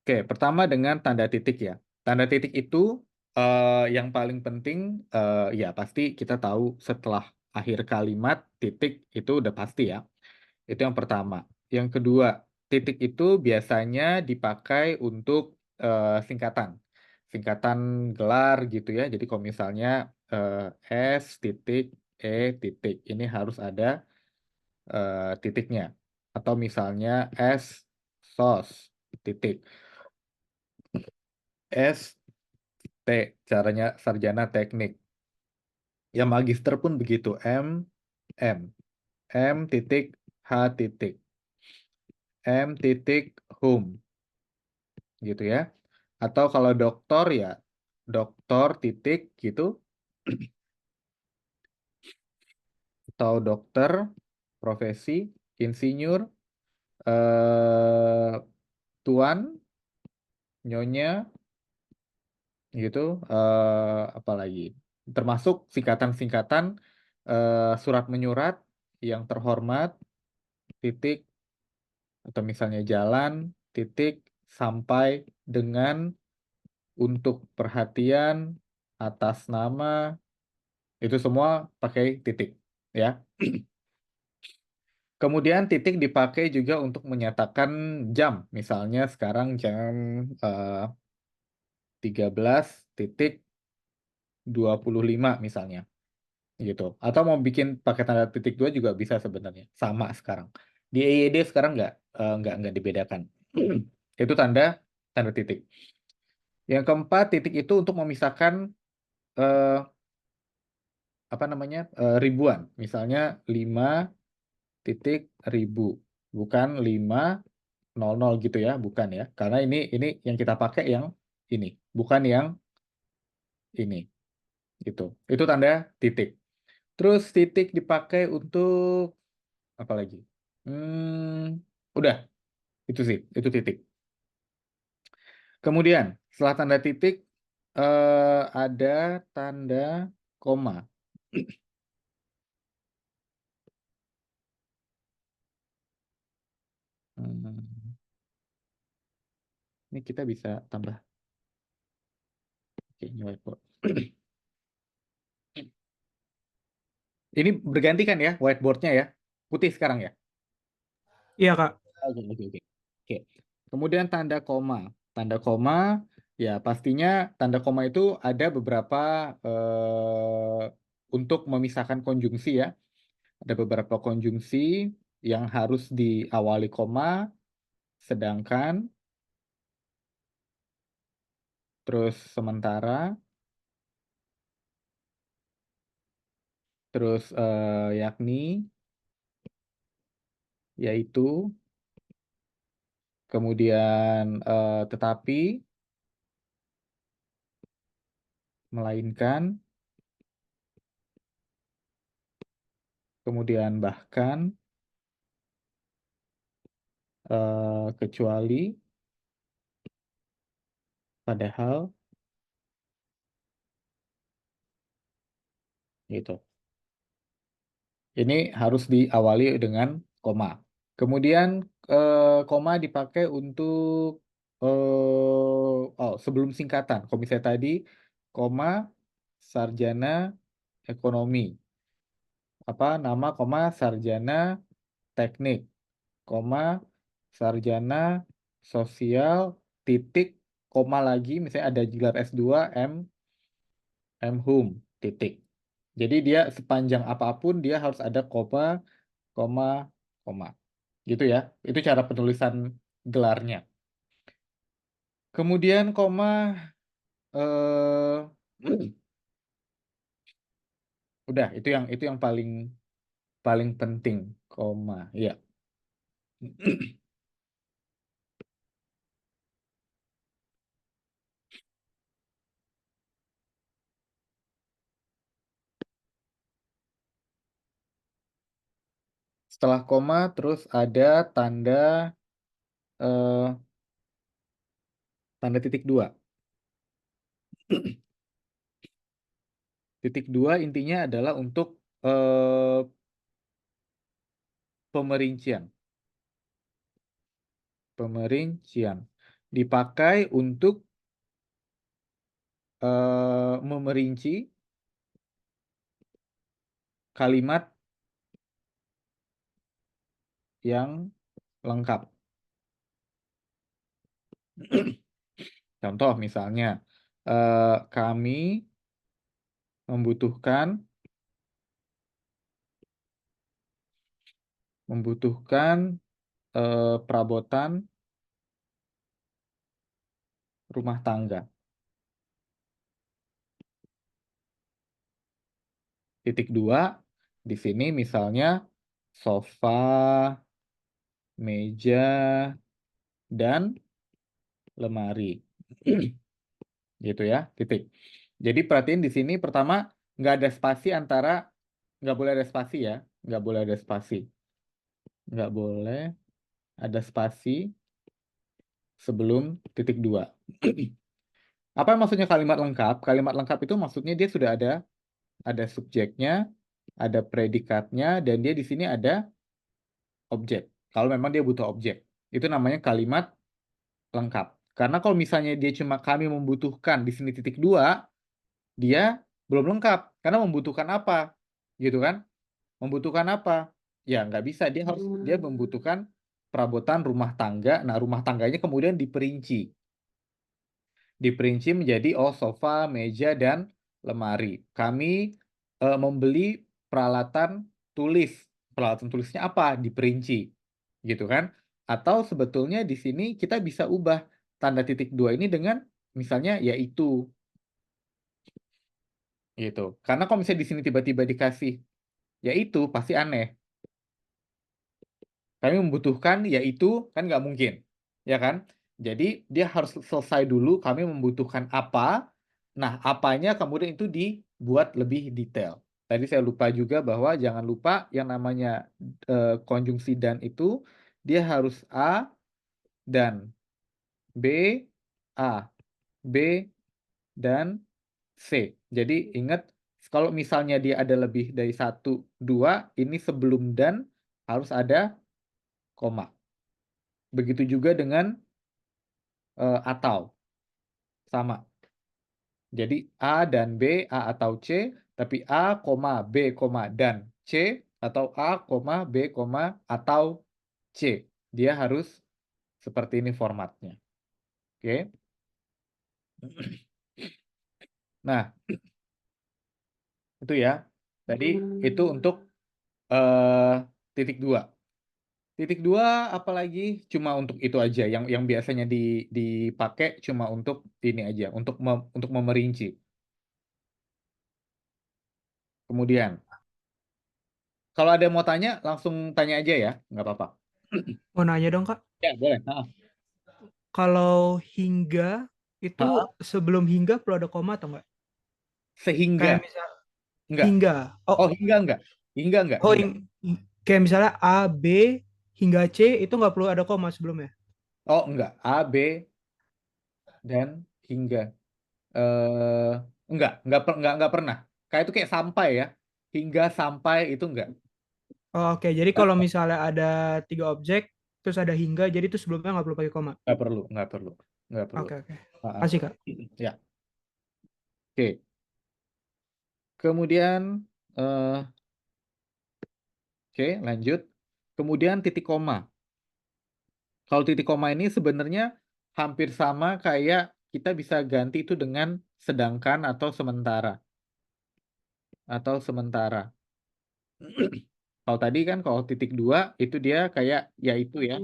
Oke, pertama dengan tanda titik ya. Tanda titik itu yang paling penting ya pasti kita tahu setelah akhir kalimat titik itu udah pasti ya. Itu yang pertama. Yang kedua, titik itu biasanya dipakai untuk singkatan. Singkatan gelar gitu ya. Jadi kalau misalnya S titik E titik ini harus ada titiknya. Atau misalnya S sos titik. S T caranya sarjana teknik. Ya magister pun begitu. M M titik H titik M titik home gitu ya. Atau kalau doktor ya doktor titik gitu. Atau dokter profesi insinyur eh tuan nyonya gitu apalagi termasuk singkatan-singkatan surat menyurat yang terhormat titik atau misalnya jalan titik sampai dengan untuk perhatian atas nama itu semua pakai titik ya. Kemudian titik dipakai juga untuk menyatakan jam. Misalnya sekarang jam 13:25 misalnya gitu. Atau mau bikin pakai tanda titik dua juga bisa sebenarnya. Sama sekarang. Di EYD sekarang nggak dibedakan. Itu tanda tanda titik. Yang keempat, titik itu untuk memisahkan eh, apa namanya ribuan. Misalnya 5.1000, bukan 500 gitu ya, bukan ya. Karena ini yang kita pakai yang ini, bukan yang ini gitu. Itu tanda titik. Terus titik dipakai untuk apa lagi? Udah, itu sih, itu titik. Kemudian setelah tanda titik ada tanda koma. Hmm, Ini kita bisa tambah. Oke, ini whiteboard. Ini berganti kan ya whiteboardnya ya? Putih sekarang ya? Iya, Kak. Oke, oke, oke. Oke. Kemudian tanda koma. Tanda koma, ya pastinya tanda koma itu ada beberapa untuk memisahkan konjungsi ya. Ada beberapa konjungsi yang harus diawali koma, sedangkan, terus sementara, terus yakni, yaitu, kemudian tetapi, melainkan, kemudian bahkan, kecuali, padahal, gitu. Ini harus diawali dengan koma. Kemudian koma dipakai untuk sebelum singkatan. Kalau misalnya tadi koma sarjana ekonomi, apa nama koma sarjana teknik, koma sarjana sosial titik koma lagi misalnya ada gelar S2 M Hum titik. Jadi dia sepanjang apapun dia harus ada koma koma, koma. Gitu ya. Itu cara penulisan gelarnya. Kemudian koma eh udah itu yang paling paling penting koma. Ya. Setelah koma terus ada eh, tanda titik dua. Titik dua intinya adalah untuk eh, pemerincian. Pemerincian. dipakai untuk memerinci kalimat yang lengkap. Contoh misalnya, kami membutuhkan perabotan rumah tangga. Titik 2, di sini misalnya sofa, meja, dan lemari. Gitu ya, titik. Jadi perhatiin di sini pertama nggak ada spasi antara, nggak boleh ada spasi ya, nggak boleh ada spasi. Nggak boleh ada spasi sebelum titik 2. Apa maksudnya kalimat lengkap? Kalimat lengkap itu maksudnya dia sudah ada subjeknya, ada predikatnya, dan dia di sini ada objek. Kalau memang dia butuh objek, itu namanya kalimat lengkap. Karena kalau misalnya dia cuma kami membutuhkan di sini titik 2, dia belum lengkap. Karena membutuhkan apa? Gitu kan? Membutuhkan apa? Ya nggak bisa, dia membutuhkan perabotan rumah tangga. Nah, rumah tangganya kemudian diperinci. Diperinci menjadi sofa, meja, dan lemari. Kami membeli peralatan tulis. Peralatan tulisnya apa? Diperinci. Gitu kan? Atau sebetulnya di sini kita bisa ubah tanda titik 2 ini dengan misalnya yaitu. Gitu. Karena kalau misalnya di sini tiba-tiba dikasih yaitu, pasti aneh. Kami membutuhkan yaitu, kan nggak mungkin. Ya kan? Jadi dia harus selesai dulu kami membutuhkan apa. Nah, apanya kemudian itu dibuat lebih detail. Tadi saya lupa juga bahwa jangan lupa yang namanya konjungsi dan itu dia harus A dan B, A, B, dan C. Jadi ingat kalau misalnya dia ada lebih dari 1, 2, ini sebelum dan harus ada koma. Begitu juga dengan atau. Sama. Jadi A dan B, A atau C, tapi A, B, dan C, atau A, B, atau C. Dia harus seperti ini formatnya. Oke. Nah, itu ya. Tadi itu untuk titik 2. Titik 2 apalagi cuma untuk itu aja yang biasanya dipakai cuma untuk ini aja, untuk memerinci. Kemudian kalau ada yang mau tanya langsung tanya aja ya, nggak apa-apa. Mau nanya dong, Kak. Ya, boleh. Heeh. Kalau hingga Heeh. itu sebelum hingga perlu ada koma atau enggak? Sehingga Kayak misal enggak. hingga. Oh, hingga enggak. Hingga enggak, Oh, hingga. kayak misalnya A, B hingga C itu nggak perlu ada koma sebelumnya. Oh, enggak. A, B, dan hingga. Eh enggak pernah. Kayak itu kayak sampai ya. Hingga sampai itu enggak. Oh, oke. Jadi kalau misalnya ada 3 objek, terus ada hingga, jadi itu sebelumnya nggak perlu pakai koma. Enggak perlu, enggak perlu. Enggak perlu. Oke, oke. Heeh. Kasih, Kak. Ya. Oke. Kemudian eh oke, lanjut. Kemudian titik koma. Kalau titik koma ini sebenarnya hampir sama kayak kita bisa ganti itu dengan sedangkan atau sementara. Atau sementara. Kalau tadi kan kalau titik 2 itu dia kayak yaitu ya.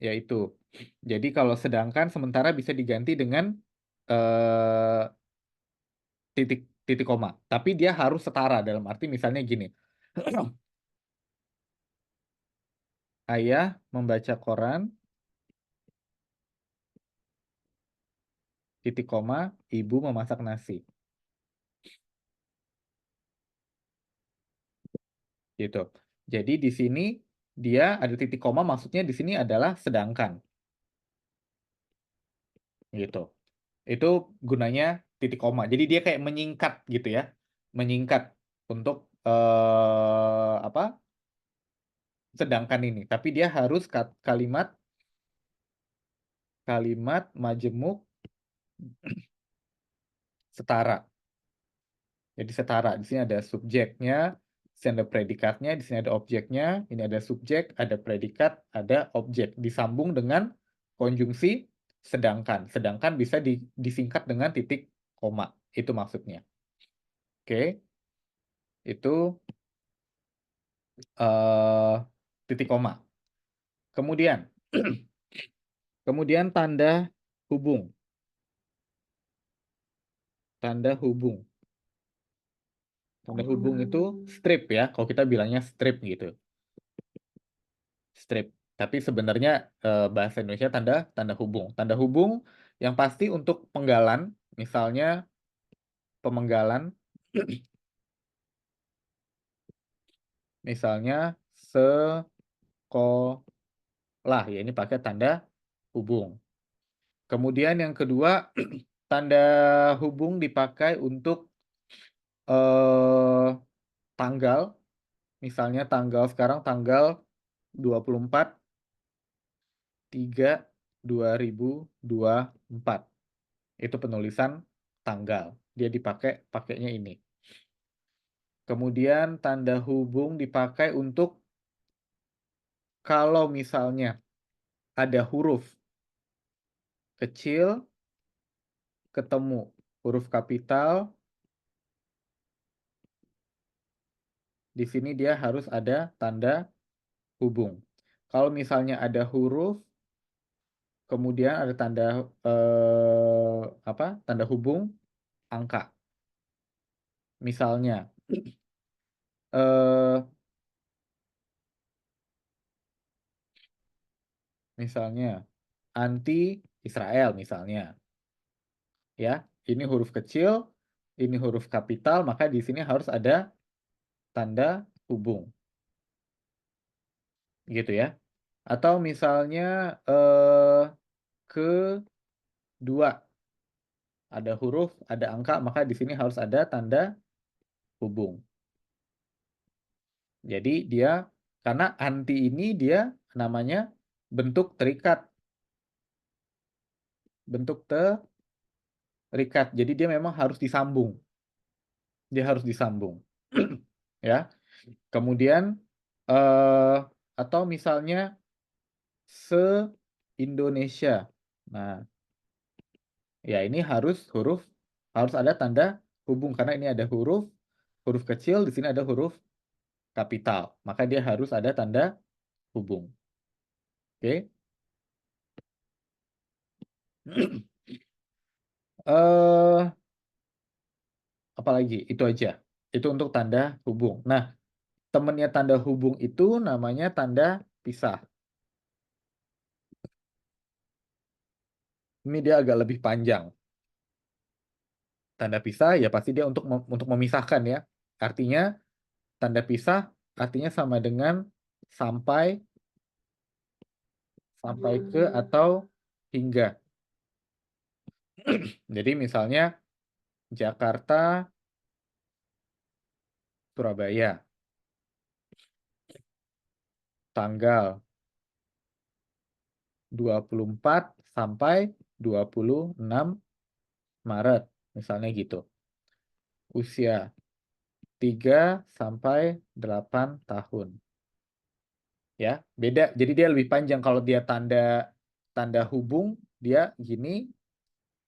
Yaitu. Jadi kalau sedangkan sementara bisa diganti dengan eh, titik titik koma. Tapi dia harus setara dalam arti misalnya gini. Ayah membaca koran, titik koma, ibu memasak nasi. Gitu. Jadi di sini dia ada titik koma, maksudnya di sini adalah sedangkan. Gitu. Itu gunanya titik koma. Jadi dia kayak menyingkat gitu ya. Menyingkat untuk apa? Sedangkan ini. Tapi dia harus kalimat kalimat majemuk setara. Jadi setara. Di sini ada subjeknya, di sini ada predikatnya, di sini ada objeknya, ini ada subjek, ada predikat, ada objek. Disambung dengan konjungsi sedangkan. Sedangkan bisa disingkat dengan titik koma. Itu maksudnya. Oke. Itu titik koma. Kemudian, kemudian tanda hubung. Tanda hubung. Tanda hubung itu strip ya, kalau kita bilangnya strip gitu. Strip. Tapi sebenarnya bahasa Indonesia tanda hubung. Tanda hubung yang pasti untuk penggalan, misalnya pemenggalan, misalnya sekolah, ya ini pakai tanda hubung. Kemudian yang kedua, tanda hubung dipakai untuk eh, tanggal, misalnya tanggal sekarang tanggal 24/3/2024. Itu penulisan tanggal. Dia pakainya ini. Kemudian tanda hubung dipakai untuk kalau misalnya ada huruf kecil ketemu huruf kapital, di sini dia harus ada tanda hubung. Kalau misalnya ada huruf, kemudian ada tanda tanda hubung angka. Misalnya anti Israel misalnya. Ya, ini huruf kecil, ini huruf kapital, maka di sini harus ada tanda hubung. Gitu ya. Atau misalnya kedua ada huruf, ada angka, maka di sini harus ada tanda hubung. Jadi dia karena anti ini dia namanya bentuk terikat. Bentuk terikat. Jadi dia memang harus disambung. Dia harus disambung. Ya. Kemudian atau misalnya se-Indonesia. Nah, ya ini harus ada tanda hubung karena ini ada huruf kecil, di sini ada huruf kapital. Maka dia harus ada tanda hubung. Oke. Apalagi itu aja. Itu untuk tanda hubung. Nah, temennya tanda hubung itu namanya tanda pisah. Ini dia agak lebih panjang. Tanda pisah ya pasti dia untuk memisahkan ya. Artinya tanda pisah artinya sama dengan sampai ke atau hingga. Jadi misalnya Jakarta, Surabaya. Tanggal 24 sampai 26 Maret. Misalnya gitu. Usia 3 sampai 8 tahun. Ya, beda. Jadi dia lebih panjang kalau dia tanda hubung dia gini.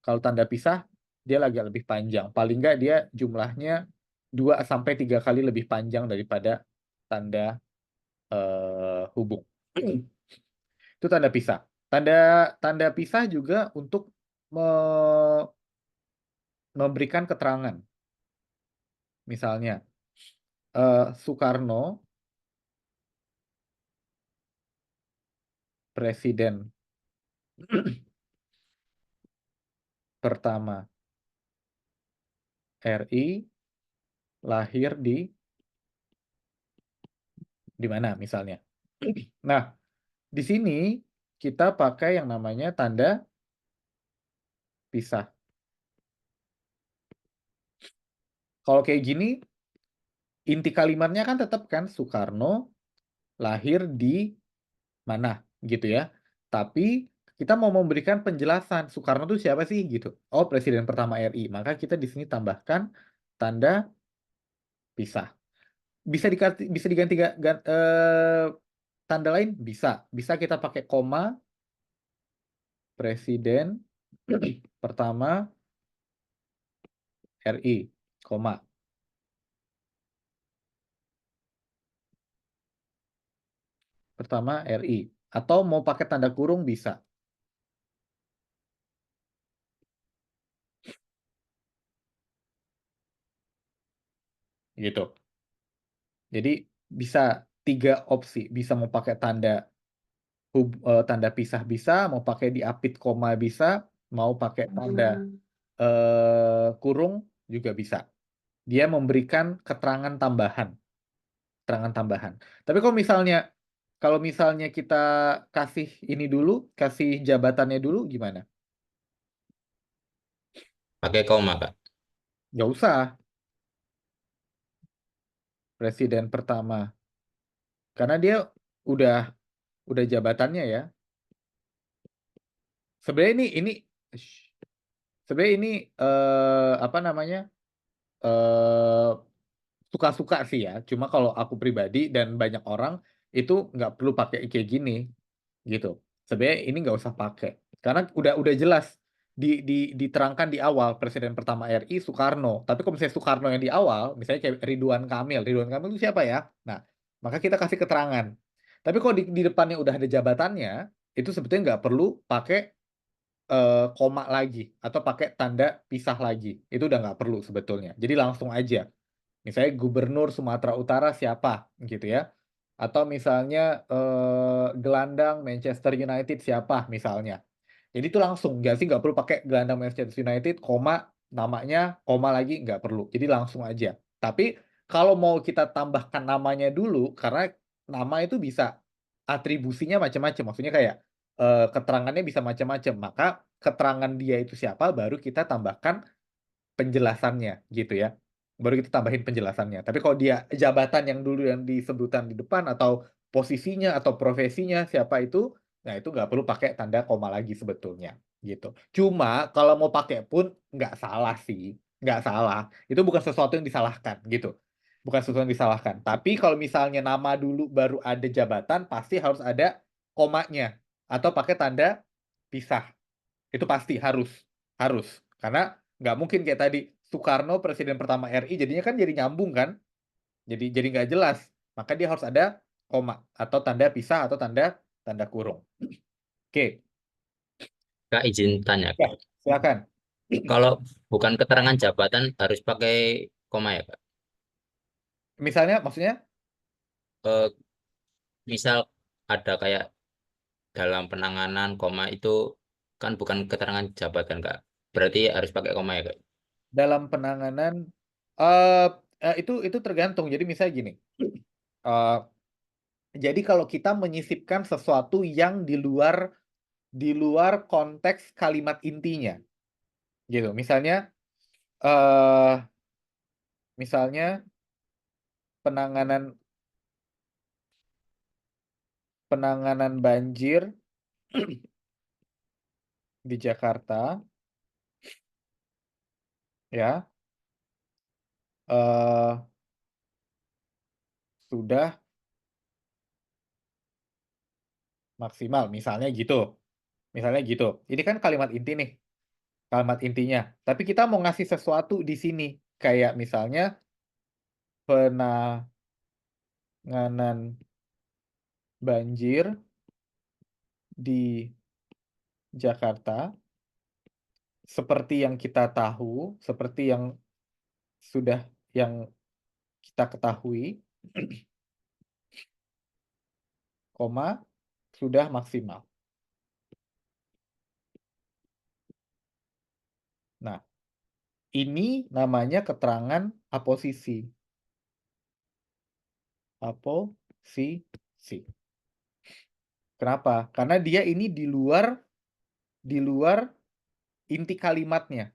Kalau tanda pisah dia agak lebih panjang. Paling nggak dia jumlahnya 2 sampai 3 kali lebih panjang daripada tanda hubung. Itu tanda pisah. Tanda pisah juga untuk memberikan keterangan. Misalnya Soekarno presiden pertama RI lahir di mana misalnya. Nah, di sini kita pakai yang namanya tanda pisah. Kalau kayak gini, inti kalimatnya kan tetap kan Soekarno lahir di mana gitu ya. Tapi kita mau memberikan penjelasan Soekarno itu siapa sih gitu. Oh, Presiden pertama RI. Maka kita di sini tambahkan tanda pisah. Bisa diganti tanda lain bisa. Bisa kita pakai koma Presiden pertama RI, koma. Pertama RI. Atau mau pakai tanda kurung bisa. Gitu. Jadi bisa 3 opsi. Bisa mau pakai tanda pisah bisa, mau pakai diapit koma bisa, mau pakai tanda kurung juga bisa. Dia memberikan keterangan tambahan. Keterangan tambahan. Tapi kalau misalnya kita kasih ini dulu, kasih jabatannya dulu gimana? Pakai koma, Kak. Nggak usah. Presiden pertama. Karena dia udah jabatannya ya. Sebenarnya ini sebenarnya ini apa namanya? eh suka-suka sih ya. Cuma kalau aku pribadi dan banyak orang itu nggak perlu pakai kayak gini gitu. Sebenarnya ini nggak usah pakai karena udah jelas diterangkan di awal Presiden pertama RI Soekarno. Tapi kalau misalnya Soekarno yang di awal, misalnya kayak Ridwan Kamil itu siapa ya? Nah, maka kita kasih keterangan. Tapi kalau di depannya udah ada jabatannya, itu sebetulnya nggak perlu pakai koma lagi atau pakai tanda pisah lagi. Itu udah nggak perlu sebetulnya. Jadi langsung aja. Misalnya Gubernur Sumatera Utara siapa gitu ya. Atau misalnya gelandang Manchester United siapa misalnya. Jadi itu langsung, nggak perlu pakai gelandang Manchester United, koma, namanya, koma lagi, nggak perlu. Jadi langsung aja. Tapi kalau mau kita tambahkan namanya dulu, karena nama itu bisa atribusinya macam-macam. Maksudnya kayak keterangannya bisa macam-macam. Maka keterangan dia itu siapa, baru kita tambahkan penjelasannya gitu ya. Baru kita tambahin penjelasannya. Tapi kalau dia jabatan yang dulu yang disebutan di depan atau posisinya atau profesinya siapa itu, nah itu nggak perlu pakai tanda koma lagi sebetulnya gitu. Cuma kalau mau pakai pun nggak salah sih, nggak salah. Itu bukan sesuatu yang disalahkan gitu. Bukan sesuatu yang disalahkan. Tapi kalau misalnya nama dulu baru ada jabatan, pasti harus ada komanya atau pakai tanda pisah. Itu pasti harus karena nggak mungkin kayak tadi Soekarno presiden pertama RI jadinya kan jadi nyambung kan, jadi nggak jelas. Maka dia harus ada koma atau tanda pisah atau tanda tanda kurung. Oke, Kak, izin tanya. ya silakan. Kalau bukan keterangan jabatan harus pakai koma ya, Kak? Misalnya maksudnya Eh, misal ada kayak dalam penanganan koma itu kan bukan keterangan jabatan, Kak. Berarti harus pakai koma ya, Kak? dalam penanganan eh itu tergantung. Jadi misalnya gini. eh, jadi kalau kita menyisipkan sesuatu yang di luar konteks kalimat intinya, gitu. Eh misalnya penanganan penanganan banjir di Jakarta ya eh, sudah maksimal misalnya gitu ini kan kalimat inti nih, kalimat intinya, tapi kita mau ngasih sesuatu di sini kayak misalnya penanganan banjir di Jakarta seperti yang kita tahu, seperti yang sudah yang kita ketahui, koma sudah maksimal. Nah, ini namanya keterangan aposisi. Aposisi. Kenapa? Karena dia ini di luar inti kalimatnya.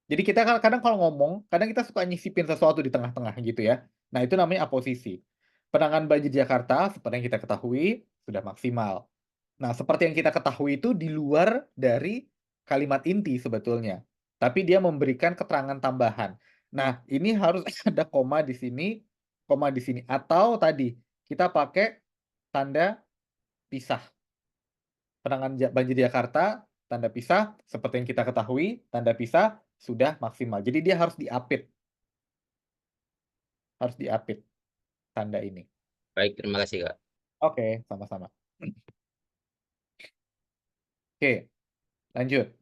Jadi kita kadang kalau ngomong, kadang kita suka nyisipin sesuatu di tengah-tengah gitu ya. Nah, itu namanya aposisi. Penanganan banjir Jakarta, seperti yang kita ketahui, sudah maksimal. Nah, seperti yang kita ketahui itu di luar dari kalimat inti sebetulnya. Tapi dia memberikan keterangan tambahan. Nah, ini harus ada koma di sini, koma di sini. Atau tadi, kita pakai tanda pisah. Penanganan banjir Jakarta, tanda pisah, seperti yang kita ketahui, tanda pisah sudah maksimal. Jadi dia harus diapit. Harus diapit tanda ini. Baik, terima kasih Kak. Oke, sama-sama. Oke, lanjut.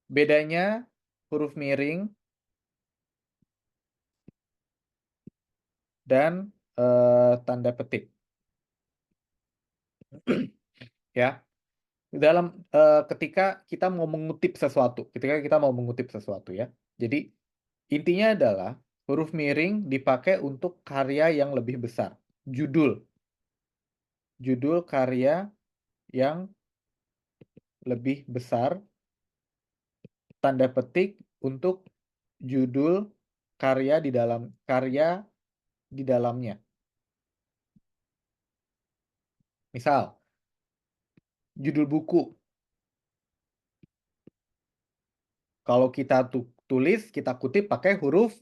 Bedanya huruf miring dan tanda petik. Ya, dalam ketika kita mau mengutip sesuatu, ya. Jadi intinya adalah huruf miring dipakai untuk karya yang lebih besar. Judul karya yang lebih besar, tanda petik untuk judul karya di dalamnya. Misal, judul buku. Kalau kita tulis, kita kutip pakai huruf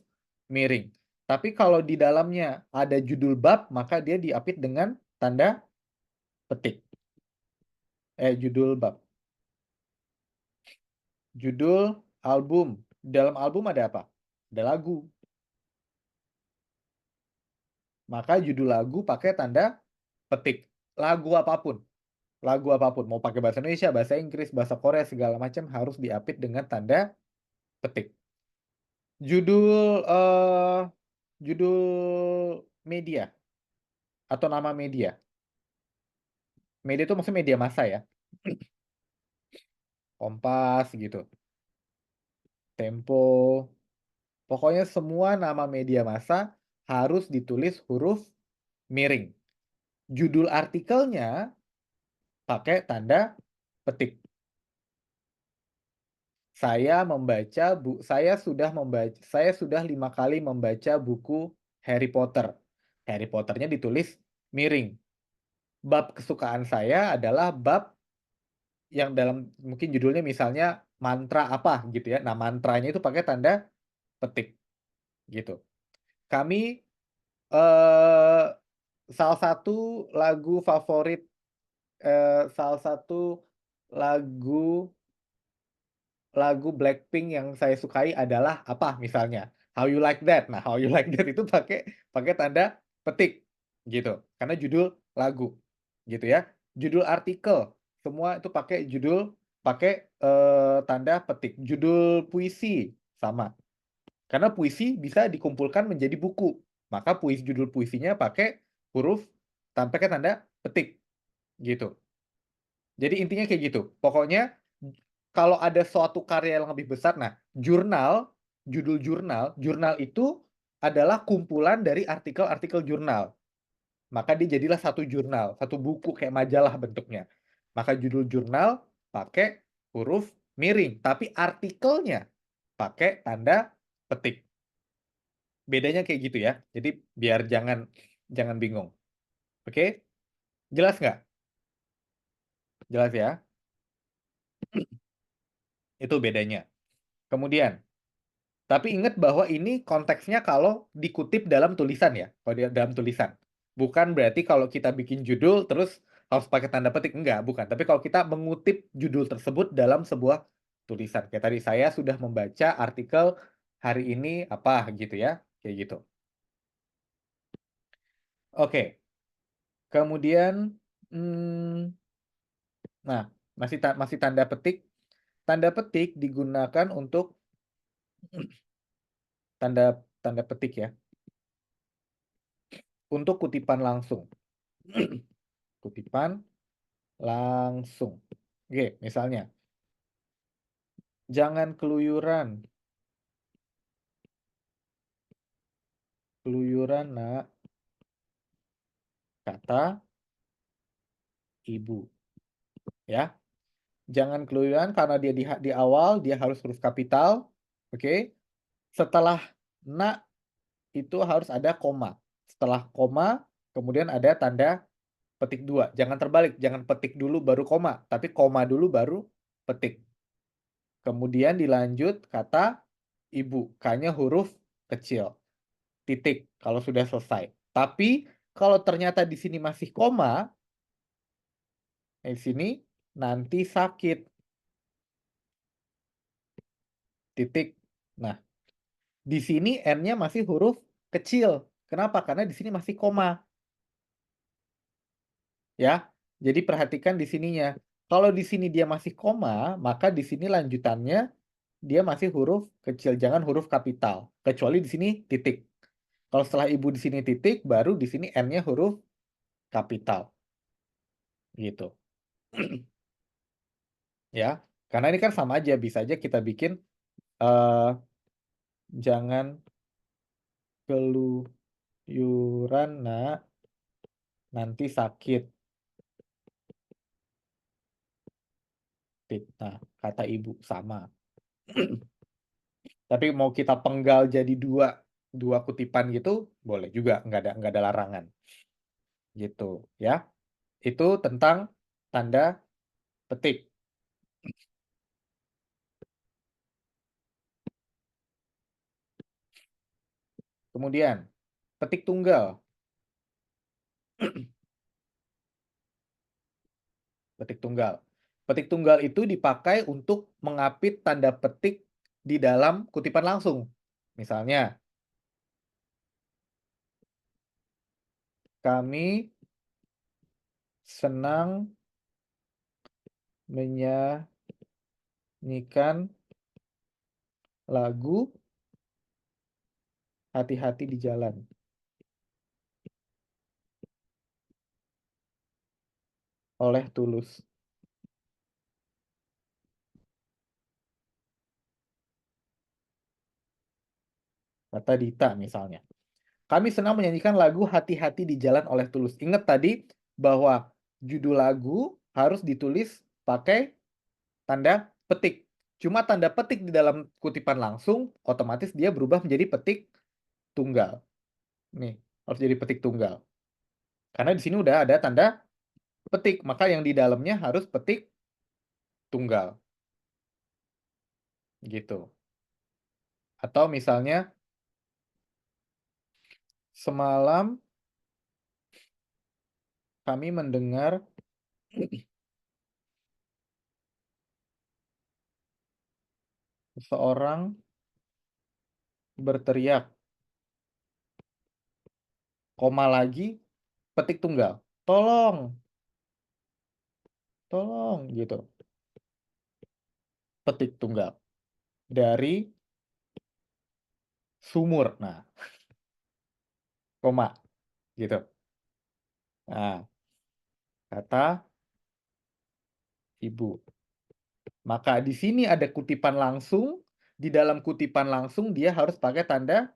miring. Tapi kalau di dalamnya ada judul bab, maka dia diapit dengan tanda petik. Judul bab. Judul album. Dalam album ada apa? Ada lagu. Maka judul lagu pakai tanda petik. Lagu apapun. Mau pakai bahasa Indonesia, bahasa Inggris, bahasa Korea, segala macam harus diapit dengan tanda petik. Judul media atau nama media. Media itu maksudnya media massa ya. Kompas gitu. Tempo. Pokoknya semua nama media massa harus ditulis huruf miring. Judul artikelnya pakai tanda petik. Saya sudah 5 kali membaca buku Harry Potter. Harry Potternya ditulis miring. Bab kesukaan saya adalah bab yang dalam mungkin judulnya misalnya mantra apa gitu ya. Nah, mantranya itu pakai tanda petik gitu. Kami salah satu lagu favorit lagu Blackpink yang saya sukai adalah apa misalnya? How You Like That. Nah, How You Like That itu pakai tanda petik gitu. Karena judul lagu gitu ya. Judul artikel semua itu pakai tanda petik. Judul puisi sama. Karena puisi bisa dikumpulkan menjadi buku. Maka judul puisinya pakai huruf pakai tanda petik gitu. Jadi intinya kayak gitu. Pokoknya kalau ada suatu karya yang lebih besar, nah judul jurnal itu adalah kumpulan dari artikel-artikel jurnal. Maka dia jadilah satu jurnal, satu buku kayak majalah bentuknya. Maka judul jurnal pakai huruf miring, tapi artikelnya pakai tanda petik. Bedanya kayak gitu ya. Jadi biar jangan bingung. Oke? Jelas nggak? Jelas ya? Itu bedanya. Kemudian, tapi ingat bahwa ini konteksnya kalau dikutip dalam tulisan ya. Kalau dalam tulisan. Bukan berarti kalau kita bikin judul terus harus pakai tanda petik. Enggak, bukan. Tapi kalau kita mengutip judul tersebut dalam sebuah tulisan. Kayak tadi saya sudah membaca artikel hari ini apa gitu ya. Kayak gitu. Oke. Kemudian, nah, masih tanda petik. Tanda petik digunakan untuk tanda petik ya. Untuk kutipan langsung. Kutipan langsung. Oke, misalnya. Jangan keluyuran. Keluyuran, nak. Kata ibu. Ya. Jangan keluyuran karena dia di awal dia harus huruf kapital. Oke. Setelah nak itu harus ada koma. setelah koma, kemudian ada tanda petik 2. Jangan terbalik, jangan petik dulu baru koma, tapi koma dulu baru petik. Kemudian dilanjut kata ibu, K-nya huruf kecil. Titik kalau sudah selesai. Tapi kalau ternyata di sini masih koma, di sini nanti sakit. Titik. Nah, di sini N-nya masih huruf kecil. Kenapa? Karena di sini masih koma. Ya. Jadi perhatikan di sininya. Kalau di sini dia masih koma, maka di sini lanjutannya dia masih huruf kecil, jangan huruf kapital. Kecuali di sini titik. Kalau setelah ibu di sini titik, baru di sini N-nya huruf kapital. Gitu. Ya. Karena ini kan sama aja, bisa aja kita bikin jangan keluyuran nak, nanti sakit. Nah, kata ibu sama. Tapi mau kita penggal jadi dua kutipan gitu, boleh juga, nggak ada larangan. Gitu ya. Itu tentang tanda petik. Kemudian, petik tunggal. Petik tunggal. Petik tunggal itu dipakai untuk mengapit tanda petik di dalam kutipan langsung. Misalnya, kami senang menyanyikan lagu hati-hati di jalan. Oleh Tulus. Kata Dita misalnya. Kami senang menyanyikan lagu Hati-hati di Jalan oleh Tulus. Ingat tadi bahwa judul lagu harus ditulis pakai tanda petik. Cuma tanda petik di dalam kutipan langsung, otomatis dia berubah menjadi petik tunggal. Nih, harus jadi petik tunggal. Karena di sini udah ada tanda petik, maka yang di dalamnya harus petik tunggal. Gitu. Atau misalnya, semalam kami mendengar seseorang berteriak, koma lagi, petik tunggal. Tolong, tolong, gitu. Petik tunggal. Dari sumur. Nah, koma, gitu. Nah, kata ibu. Maka di sini ada kutipan langsung, di dalam kutipan langsung dia harus pakai tanda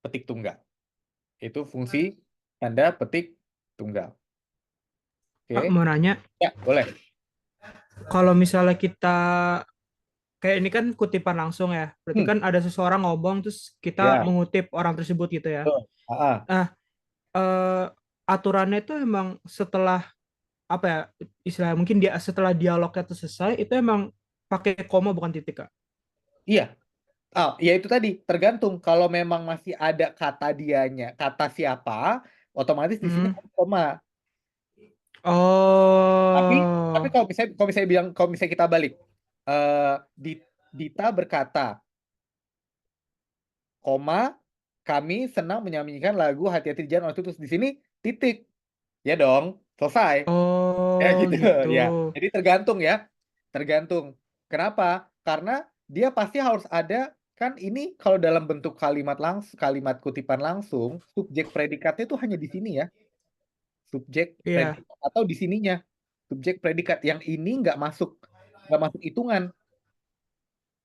petik tunggal. Itu fungsi tanda petik tunggal. Pak, Oke. mau nanya, Ya, boleh. kalau misalnya kita kayak ini kan kutipan langsung ya, berarti kan ada seseorang ngomong terus kita Ya, mengutip orang tersebut gitu ya. betul. Nah, aturannya itu emang setelah apa ya, istilah mungkin dia setelah dialognya itu selesai itu emang pakai koma bukan titik, Kak. Iya. Ya itu tadi, tergantung. Kalau memang masih ada kata dianya, kata siapa, otomatis di sini Hmm. ada koma. Tapi Oh. kalau misalnya kita balik, Dita berkata, koma, kami senang menyanyikan lagu Hati-hati di Jalan oleh Tulus. Di sini titik, ya dong, selesai. Ya Oh, gitu, gitu. ya. Jadi tergantung ya, tergantung. Kenapa? Karena dia pasti harus ada, kan ini kalau dalam bentuk kalimat kutipan langsung, subjek predikatnya itu hanya di sini ya, subjek Iya. predikat atau di sininya subjek predikat. Yang ini nggak masuk hitungan,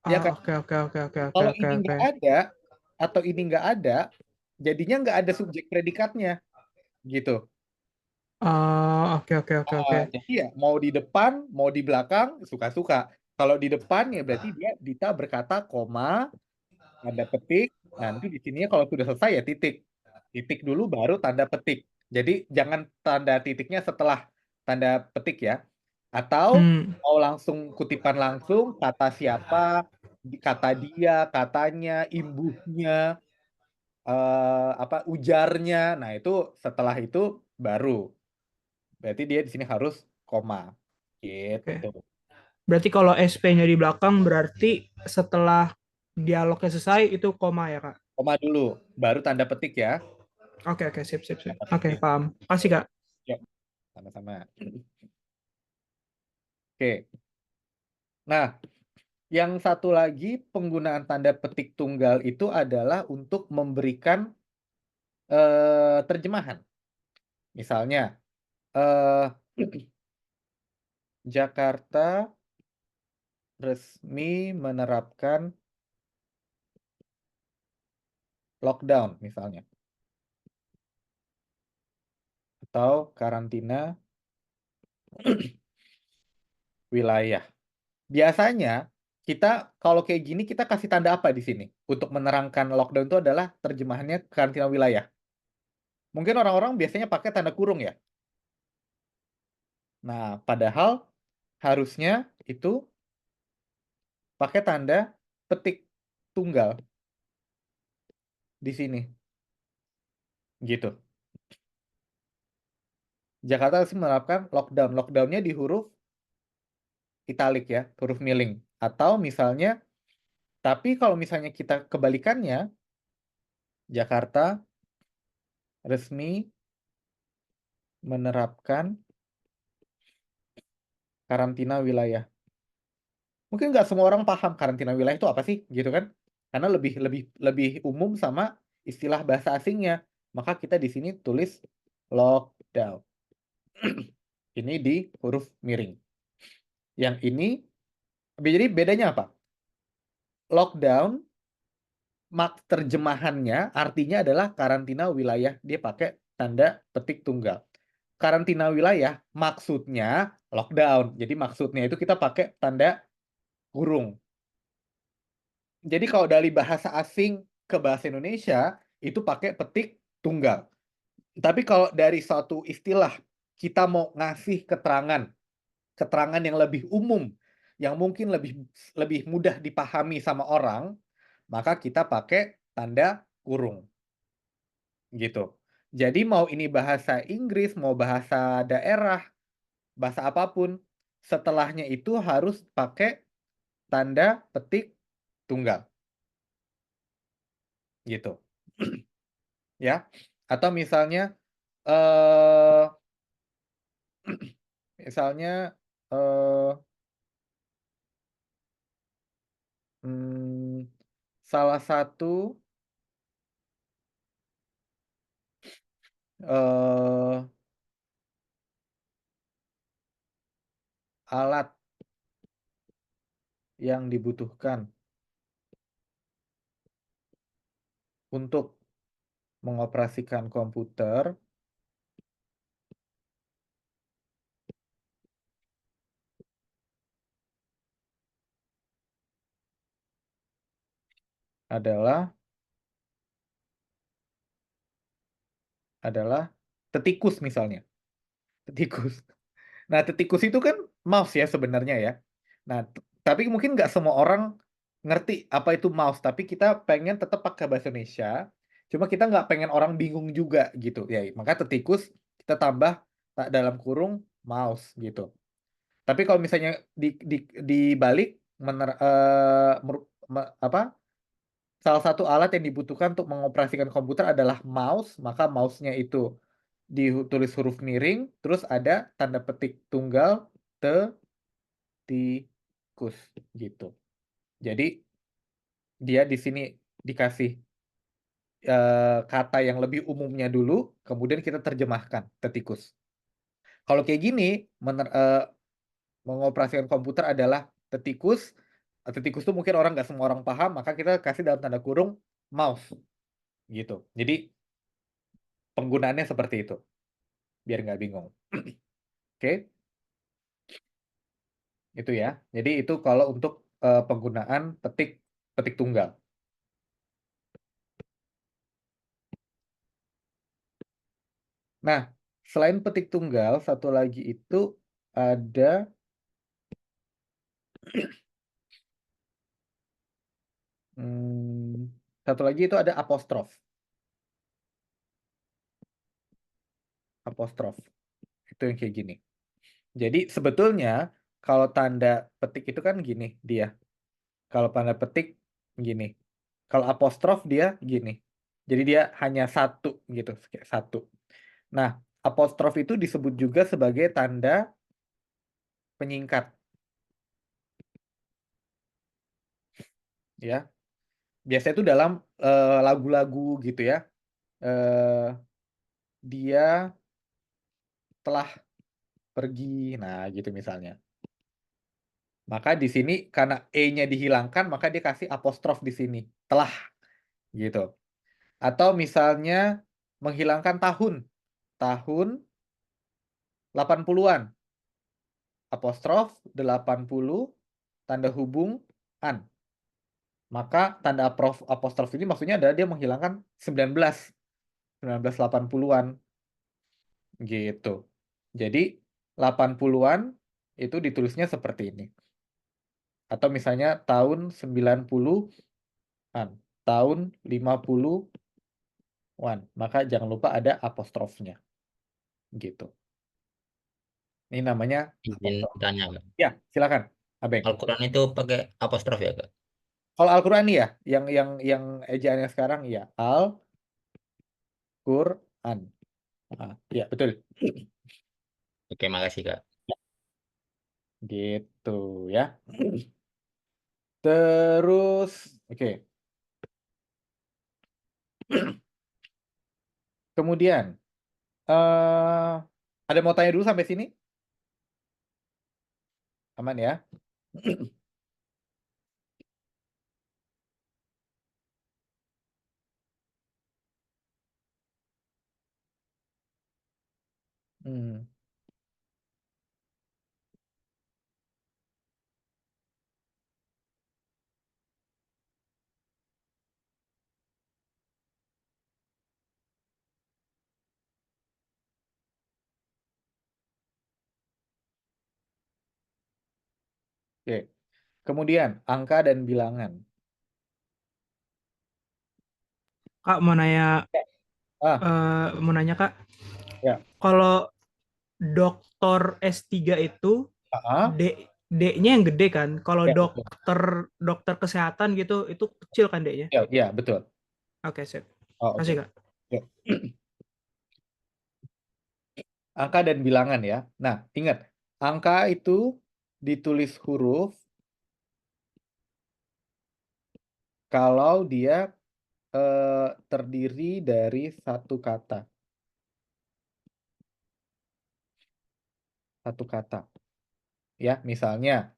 ya kan? Oke, oke, oke, oke, oke, Kalau oke, ini oke. nggak ada atau ini nggak ada, jadinya nggak ada subjek predikatnya, gitu. Oke, oke, oke, oke. Jadi ya mau di depan, mau di belakang, suka-suka. Kalau di depan ya berarti Dita berkata koma, ada petik, nanti di sininya kalau sudah selesai ya titik. titik dulu baru tanda petik. Jadi jangan tanda titiknya setelah tanda petik ya. Atau mau langsung kutipan langsung, kata siapa, kata dia, katanya, imbuhnya, ujarnya. Nah, itu setelah itu baru. Berarti dia di sini harus koma. Oke. Gitu. Berarti kalau SP-nya di belakang berarti setelah dialognya selesai itu koma ya, Kak? Koma dulu, baru tanda petik ya. Oke, oke, sip, sip, sip. Tanda Oke, petik. paham. Kasih, Kak. Yuk, sama-sama. Oke. Nah, yang satu lagi penggunaan tanda petik tunggal itu adalah untuk memberikan terjemahan. Misalnya, eh, Jakarta resmi menerapkan lockdown misalnya, atau karantina wilayah. Biasanya kita kalau kayak gini kita kasih tanda apa di sini untuk menerangkan lockdown itu adalah terjemahannya karantina wilayah. Mungkin orang-orang biasanya pakai tanda kurung ya. Nah, padahal harusnya itu pakai tanda petik tunggal di sini. Gitu. Jakarta harus menerapkan lockdown. Lockdownnya di huruf italik ya, huruf miling. Atau misalnya, tapi kalau misalnya kita kebalikannya, Jakarta resmi menerapkan karantina wilayah. Mungkin nggak semua orang paham karantina wilayah itu apa sih, gitu kan? Karena lebih lebih lebih umum sama istilah bahasa asingnya. Maka kita di sini tulis lockdown. Ini di huruf miring. Yang ini, jadi bedanya apa? Lockdown, terjemahannya artinya adalah karantina wilayah. Dia pakai tanda petik tunggal. Karantina wilayah maksudnya lockdown. Jadi maksudnya itu kita pakai tanda kurung. Jadi kalau dari bahasa asing ke bahasa Indonesia itu pakai petik tunggal. Tapi kalau dari suatu istilah kita mau ngasih keterangan yang lebih umum, yang mungkin lebih lebih mudah dipahami sama orang, maka kita pakai tanda kurung. Gitu. Jadi mau ini bahasa Inggris, mau bahasa daerah, bahasa apapun, setelahnya itu harus pakai tanda petik tunggal. Gitu. Ya. Atau misalnya eh misalnya eh hmm, salah satu alat yang dibutuhkan untuk mengoperasikan komputer adalah tetikus misalnya. Tetikus. Nah, tetikus itu kan mouse ya sebenarnya ya. Nah, tapi mungkin nggak semua orang ngerti apa itu mouse, tapi kita pengen tetap pakai bahasa Indonesia. Cuma kita nggak pengen orang bingung juga gitu. Ya, maka tetikus kita tambah dalam kurung mouse gitu. Tapi kalau misalnya dibalik salah satu alat yang dibutuhkan untuk mengoperasikan komputer adalah mouse, maka mouse-nya itu ditulis huruf miring, terus ada tanda petik tunggal tetikus gitu. Jadi dia di sini dikasih kata yang lebih umumnya dulu, kemudian kita terjemahkan tetikus. Kalau kayak gini, mengoperasikan komputer adalah tetikus. Tetikus itu mungkin orang nggak semua orang paham, maka kita kasih dalam tanda kurung mouse gitu. Jadi penggunaannya seperti itu, biar nggak bingung. Oke, itu ya. Jadi itu kalau untuk penggunaan petik tunggal. Nah, selain petik tunggal, satu lagi itu ada satu lagi itu ada apostrof. Apostrof. Itu yang kayak gini. Jadi sebetulnya kalau tanda petik itu kan gini dia. Kalau tanda petik gini. Kalau apostrof dia gini. Jadi dia hanya satu gitu, kayak satu. Nah, apostrof itu disebut juga sebagai tanda penyingkat, ya. Biasanya itu dalam lagu-lagu gitu ya. Dia telah pergi, nah gitu misalnya. Maka di sini karena E-nya dihilangkan, maka dia kasih apostrof di sini, telah gitu. Atau misalnya menghilangkan tahun, tahun 80-an, apostrof 80, tanda hubung an. Maka tanda apostrof ini maksudnya adalah dia menghilangkan 1980-an gitu. Jadi 80-an itu ditulisnya seperti ini. Atau misalnya tahun 90-an, tahun 50-an. Maka jangan lupa ada apostrofnya. Gitu. Ini namanya Izin apostrof. tanya, Kak. Ya, silakan, Abeng. Al-Quran itu pakai apostrof ya, Kak? Kalau Al-Qur'an nih ya, yang ejaannya sekarang ya Al-Qur'an. Ya, betul. Oke, makasih, Kak. Gitu ya. Terus, oke. Kemudian, ada mau tanya dulu sampai sini? Aman ya? Hmm. Oke. Kemudian, angka dan bilangan. Kak mau nanya, Ah, mau nanya Kak, ya. kalau doktor S3 itu Ah, D-nya yang gede kan? Kalau ya, betul. dokter kesehatan gitu, itu kecil kan D-nya? Ya, ya, betul. Oke, sip. Oh, oke. Kasih Kak. Ya. Angka dan bilangan ya. Nah, ingat, angka itu ditulis huruf kalau dia terdiri dari satu kata. Satu kata. Ya, misalnya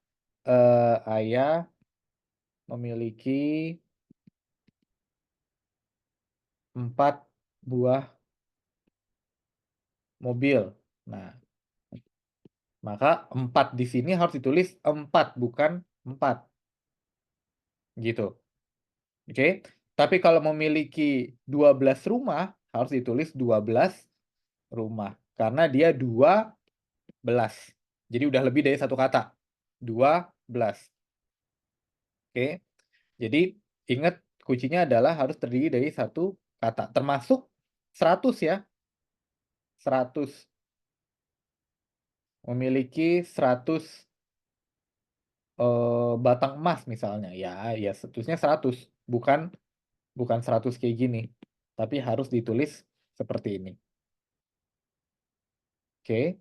ayah memiliki 4 buah mobil. Nah, maka 4 di sini harus ditulis 4, bukan 4. Gitu. Oke. Tapi kalau memiliki 12 rumah, harus ditulis 12 rumah. Karena dia 12. Jadi udah lebih dari satu kata. 12. Oke. Jadi ingat kuncinya adalah harus terdiri dari satu kata. Termasuk 100 ya. 100. Memiliki 100 batang emas misalnya. Ya, ya seterusnya 100. Bukan 100 kayak gini. Tapi harus ditulis seperti ini. Oke.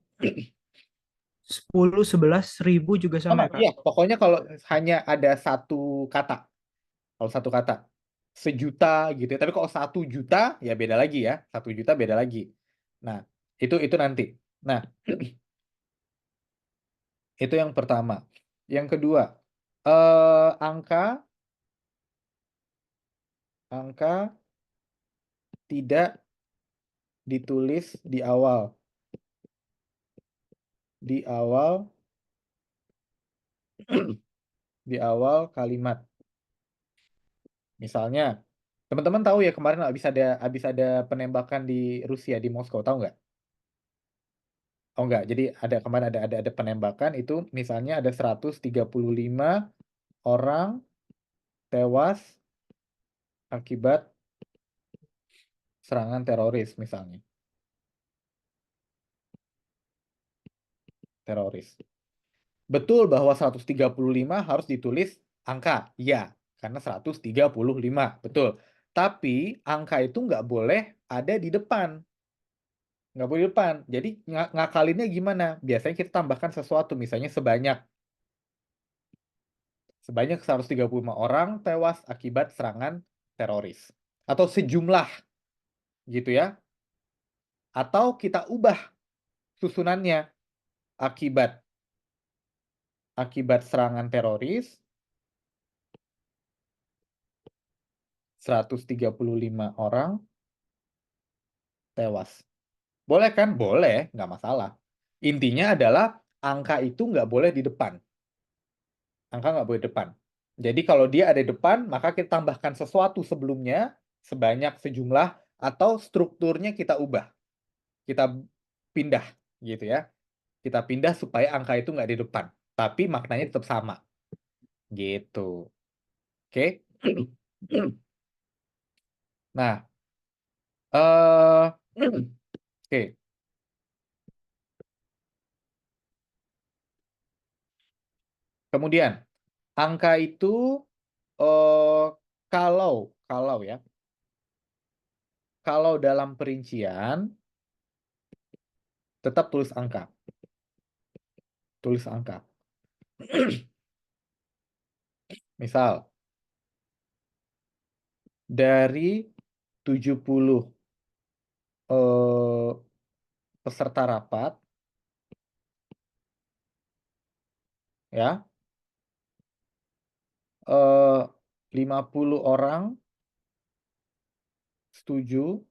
10, 11, 1000 juga Sama, sama ya Kak? iya. Pokoknya kalau hanya ada satu kata. Kalau satu kata. Sejuta gitu ya. Tapi kalau 1 juta ya beda lagi ya. 1 juta beda lagi. Nah, itu nanti. Nah, itu yang pertama. Yang kedua, angka tidak ditulis di awal. Di awal di awal kalimat. Misalnya, teman-teman tahu ya kemarin habis ada penembakan di Rusia di Moskow, tahu nggak? Oh enggak, jadi kemarin ada penembakan itu misalnya ada 135 orang tewas akibat serangan teroris misalnya. Teroris. Betul bahwa 135 harus ditulis angka. Iya, karena 135. Betul. Tapi angka itu nggak boleh ada di depan. Nggak boleh di depan. Jadi ngakalinnya gimana? Biasanya kita tambahkan sesuatu. Misalnya sebanyak 135 orang tewas akibat serangan teroris. Atau sejumlah gitu ya. Atau kita ubah susunannya akibat serangan teroris 135 orang tewas. Boleh kan? Boleh, nggak masalah. Intinya adalah angka itu nggak boleh di depan. Angka nggak boleh di depan. Jadi kalau dia ada di depan, maka kita tambahkan sesuatu sebelumnya, sebanyak sejumlah, atau strukturnya kita ubah. Kita pindah, gitu ya. Kita pindah supaya angka itu nggak di depan. Tapi maknanya tetap sama. Gitu. Oke? Nah, oke. Kemudian, angka itu kalau ya, kalau dalam perincian tetap tulis angka. Tulis angka. Misal dari 70 peserta rapat ya, 50 orang setuju,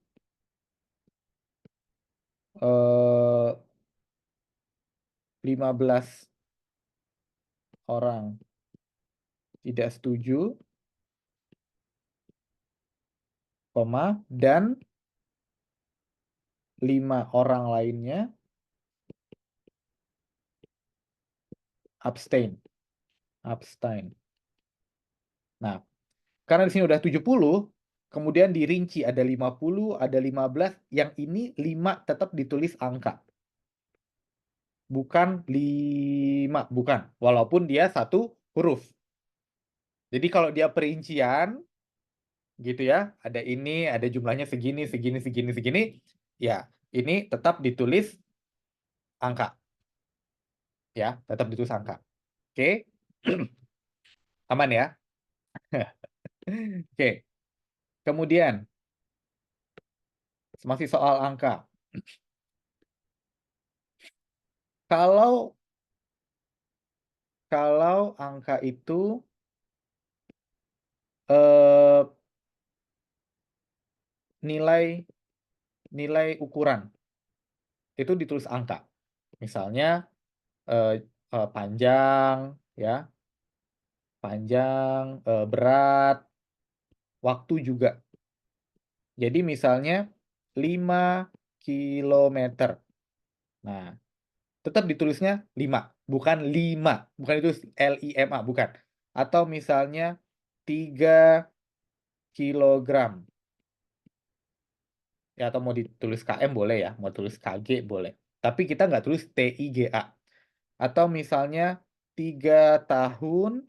15 orang tidak setuju, dan 5 orang lainnya abstain. Nah, karena di sini udah 70, kemudian dirinci ada 50, ada 15, yang ini 5 tetap ditulis angka. Bukan 5, bukan. Walaupun dia satu huruf. Jadi kalau dia perincian, gitu ya, ada ini, ada jumlahnya segini, ya ini tetap ditulis angka. Ya, tetap ditulis angka. Oke? Aman ya? Oke. Kemudian, masih soal angka. Kalau angka itu nilai ukuran itu ditulis angka. Misalnya panjang, ya, berat, waktu juga. Jadi misalnya 5 kilometer. Nah, tetap ditulisnya 5, bukan 5, bukan itu LIMA, bukan. Atau misalnya 3 kilogram. Ya, atau mau ditulis KM boleh ya, mau tulis KG boleh. Tapi kita nggak tulis TIGA. Atau misalnya 3 tahun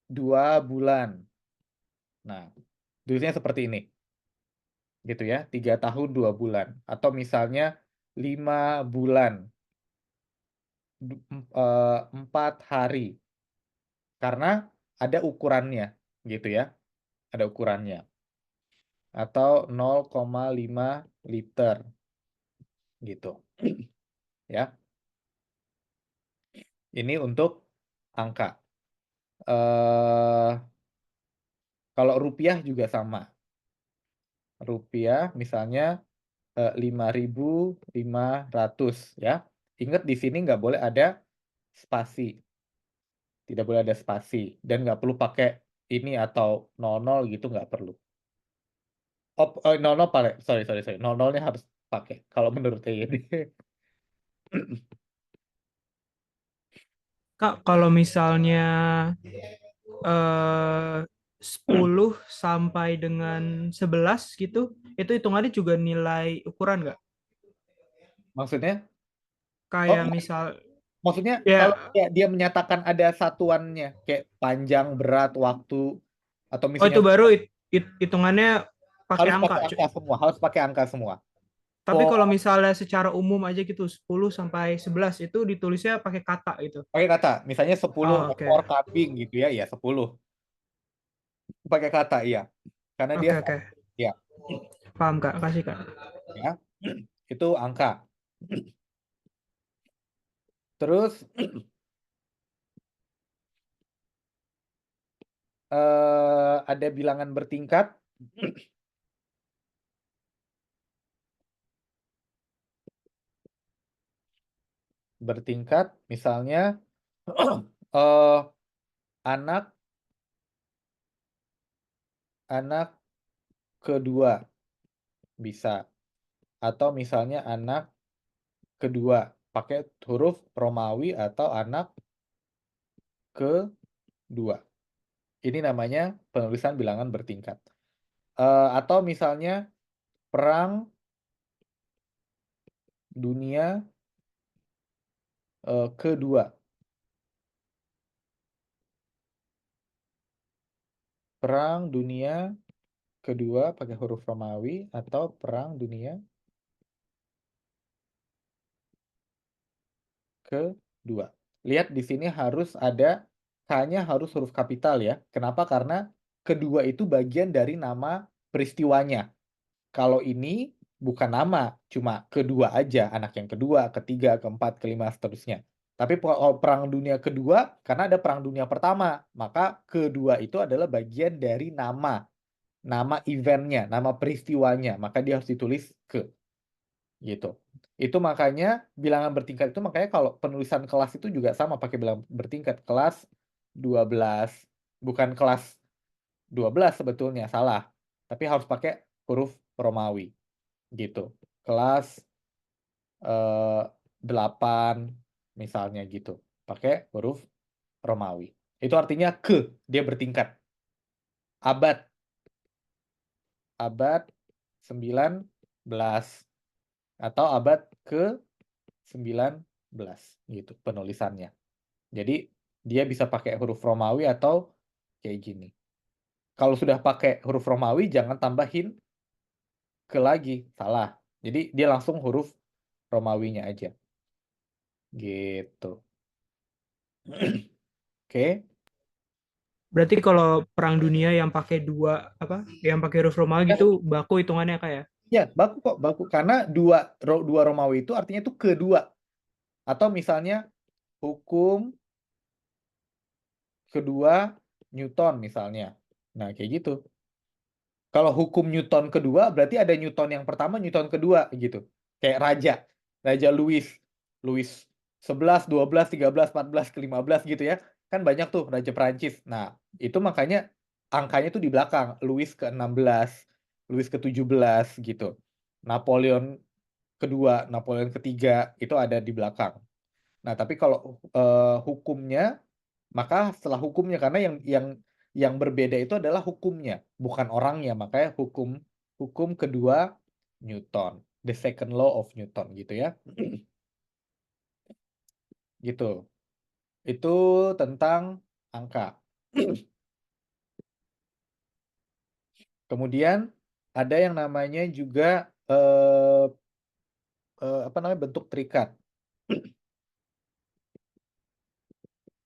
2 bulan. Nah, tulisnya seperti ini. Gitu ya, 3 tahun 2 bulan. Atau misalnya 5 bulan, 4 hari. Karena ada ukurannya, gitu ya. Ada ukurannya. Atau 0,5 liter. Gitu. Ya. Ini untuk angka. Kalau rupiah juga sama. Rupiah misalnya 5.500 ya. Ingat di sini nggak boleh ada spasi. Tidak boleh ada spasi. Dan nggak perlu pakai ini atau 00 gitu, nggak perlu. 00 paling, sorry. 00-nya pakai kalau menurut ini. Kak, kalau misalnya 10 sampai dengan 11 gitu, itu hitungannya juga nilai ukuran nggak? Maksudnya? Oh, Kayak misal, maksudnya kalau ya, dia menyatakan ada satuannya kayak panjang, berat, waktu, atau oh misalnya itu baru hitungannya pakai harus angka. pakai angka semua, harus pakai angka semua. Tapi For kalau misalnya secara umum aja gitu, 10 sampai 11 itu ditulisnya pakai kata gitu. pakai kata, misalnya 10 Oh, oke. ekor kambing gitu ya, ya 10 pakai kata, iya. Karena dia Oke, oke. satu, ya, Paham, Kak. Kasih, Kak. ya. Itu angka. Terus ada bilangan bertingkat. Bertingkat, misalnya eh anak anak kedua bisa, atau misalnya anak kedua pakai huruf Romawi atau anak kedua. Ini namanya penulisan bilangan bertingkat. Atau misalnya Perang Dunia Kedua. Perang Dunia Kedua pakai huruf Romawi atau Perang Dunia Kedua. Lihat di sini harus ada K-nya harus huruf kapital ya. Kenapa? Karena kedua itu bagian dari nama peristiwanya. Kalau ini bukan nama, cuma kedua aja, anak yang kedua, ketiga, keempat, kelima, seterusnya. Tapi kalau Perang Dunia Kedua, karena ada Perang Dunia Pertama, maka kedua itu adalah bagian dari nama eventnya, nama peristiwanya, maka dia harus ditulis ke, gitu. Itu makanya bilangan bertingkat itu makanya kalau penulisan kelas itu juga sama pakai bilangan bertingkat. Kelas 12, bukan kelas 12 sebetulnya, salah. Tapi harus pakai huruf Romawi. Gitu. Kelas 8 misalnya gitu. Pakai huruf Romawi. Itu artinya ke, dia bertingkat. Abad. Abad 19 atau abad ke-19 gitu penulisannya. Jadi dia bisa pakai huruf Romawi atau kayak gini. Kalau sudah pakai huruf Romawi jangan tambahin ke lagi, salah. Jadi dia langsung huruf Romawinya aja. Gitu. Oke. Berarti kalau Perang Dunia yang pakai dua, apa, yang pakai huruf Romawi Ya, gitu, baku hitungannya kayak. ya, baku kok, baku. Karena dua Romawi itu artinya itu kedua. Atau misalnya hukum kedua Newton misalnya. Nah, kayak gitu. Kalau hukum Newton kedua, berarti ada Newton yang pertama, Newton kedua, gitu. Kayak raja. Raja Louis. Louis 11, 12, 13, 14, ke-15 gitu ya. Kan banyak tuh Raja Perancis. Nah, itu makanya angkanya tuh di belakang. Louis ke-16, Louis ke-17 gitu. Napoleon kedua, Napoleon ketiga, itu ada di belakang. Nah, tapi kalau hukumnya, maka setelah hukumnya, karena yang berbeda itu adalah hukumnya, bukan orangnya. Makanya hukum kedua Newton, the second law of Newton gitu ya. Gitu. Itu tentang angka. Kemudian ada yang namanya juga apa namanya bentuk terikat.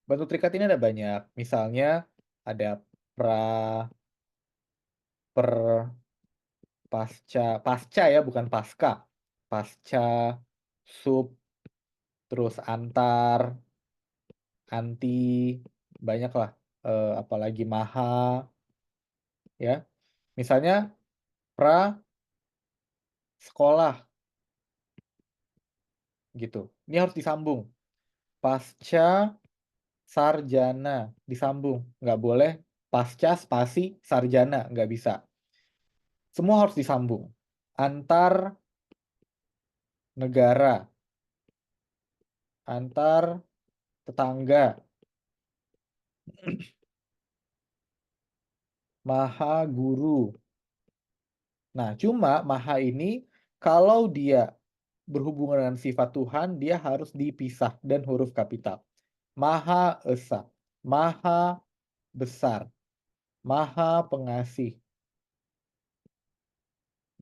Bentuk terikat ini ada banyak. Misalnya ada pra, per, pasca ya, bukan pasca. Pasca, sub, terus antar, anti, banyak lah. Apalagi maha, ya. Misalnya pra sekolah, gitu. Ini harus disambung. Pasca sarjana, disambung. Nggak boleh pasca spasi sarjana, nggak bisa. Semua harus disambung. Antar negara, antar tetangga, maha guru. Nah, cuma maha ini kalau dia berhubungan dengan sifat Tuhan, dia harus dipisah dan huruf kapital. Maha Esa, maha besar, maha pengasih.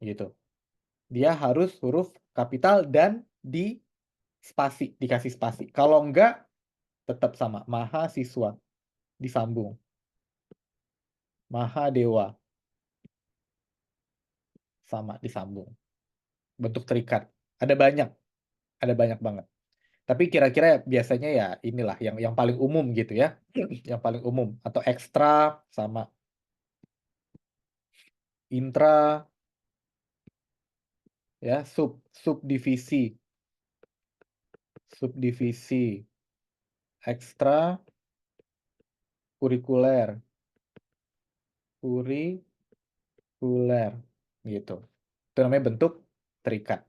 Gitu. Dia harus huruf kapital dan di spasi, dikasih spasi. Kalau enggak, tetap sama. Maha siswa, disambung. Maha dewa, sama, disambung. Bentuk terikat. Ada banyak banget. Tapi kira-kira biasanya ya inilah yang paling umum gitu ya. Yang paling umum. Atau ekstra sama intra, ya, subdivisi, ekstra kurikuler, gitu. Itu namanya bentuk terikat.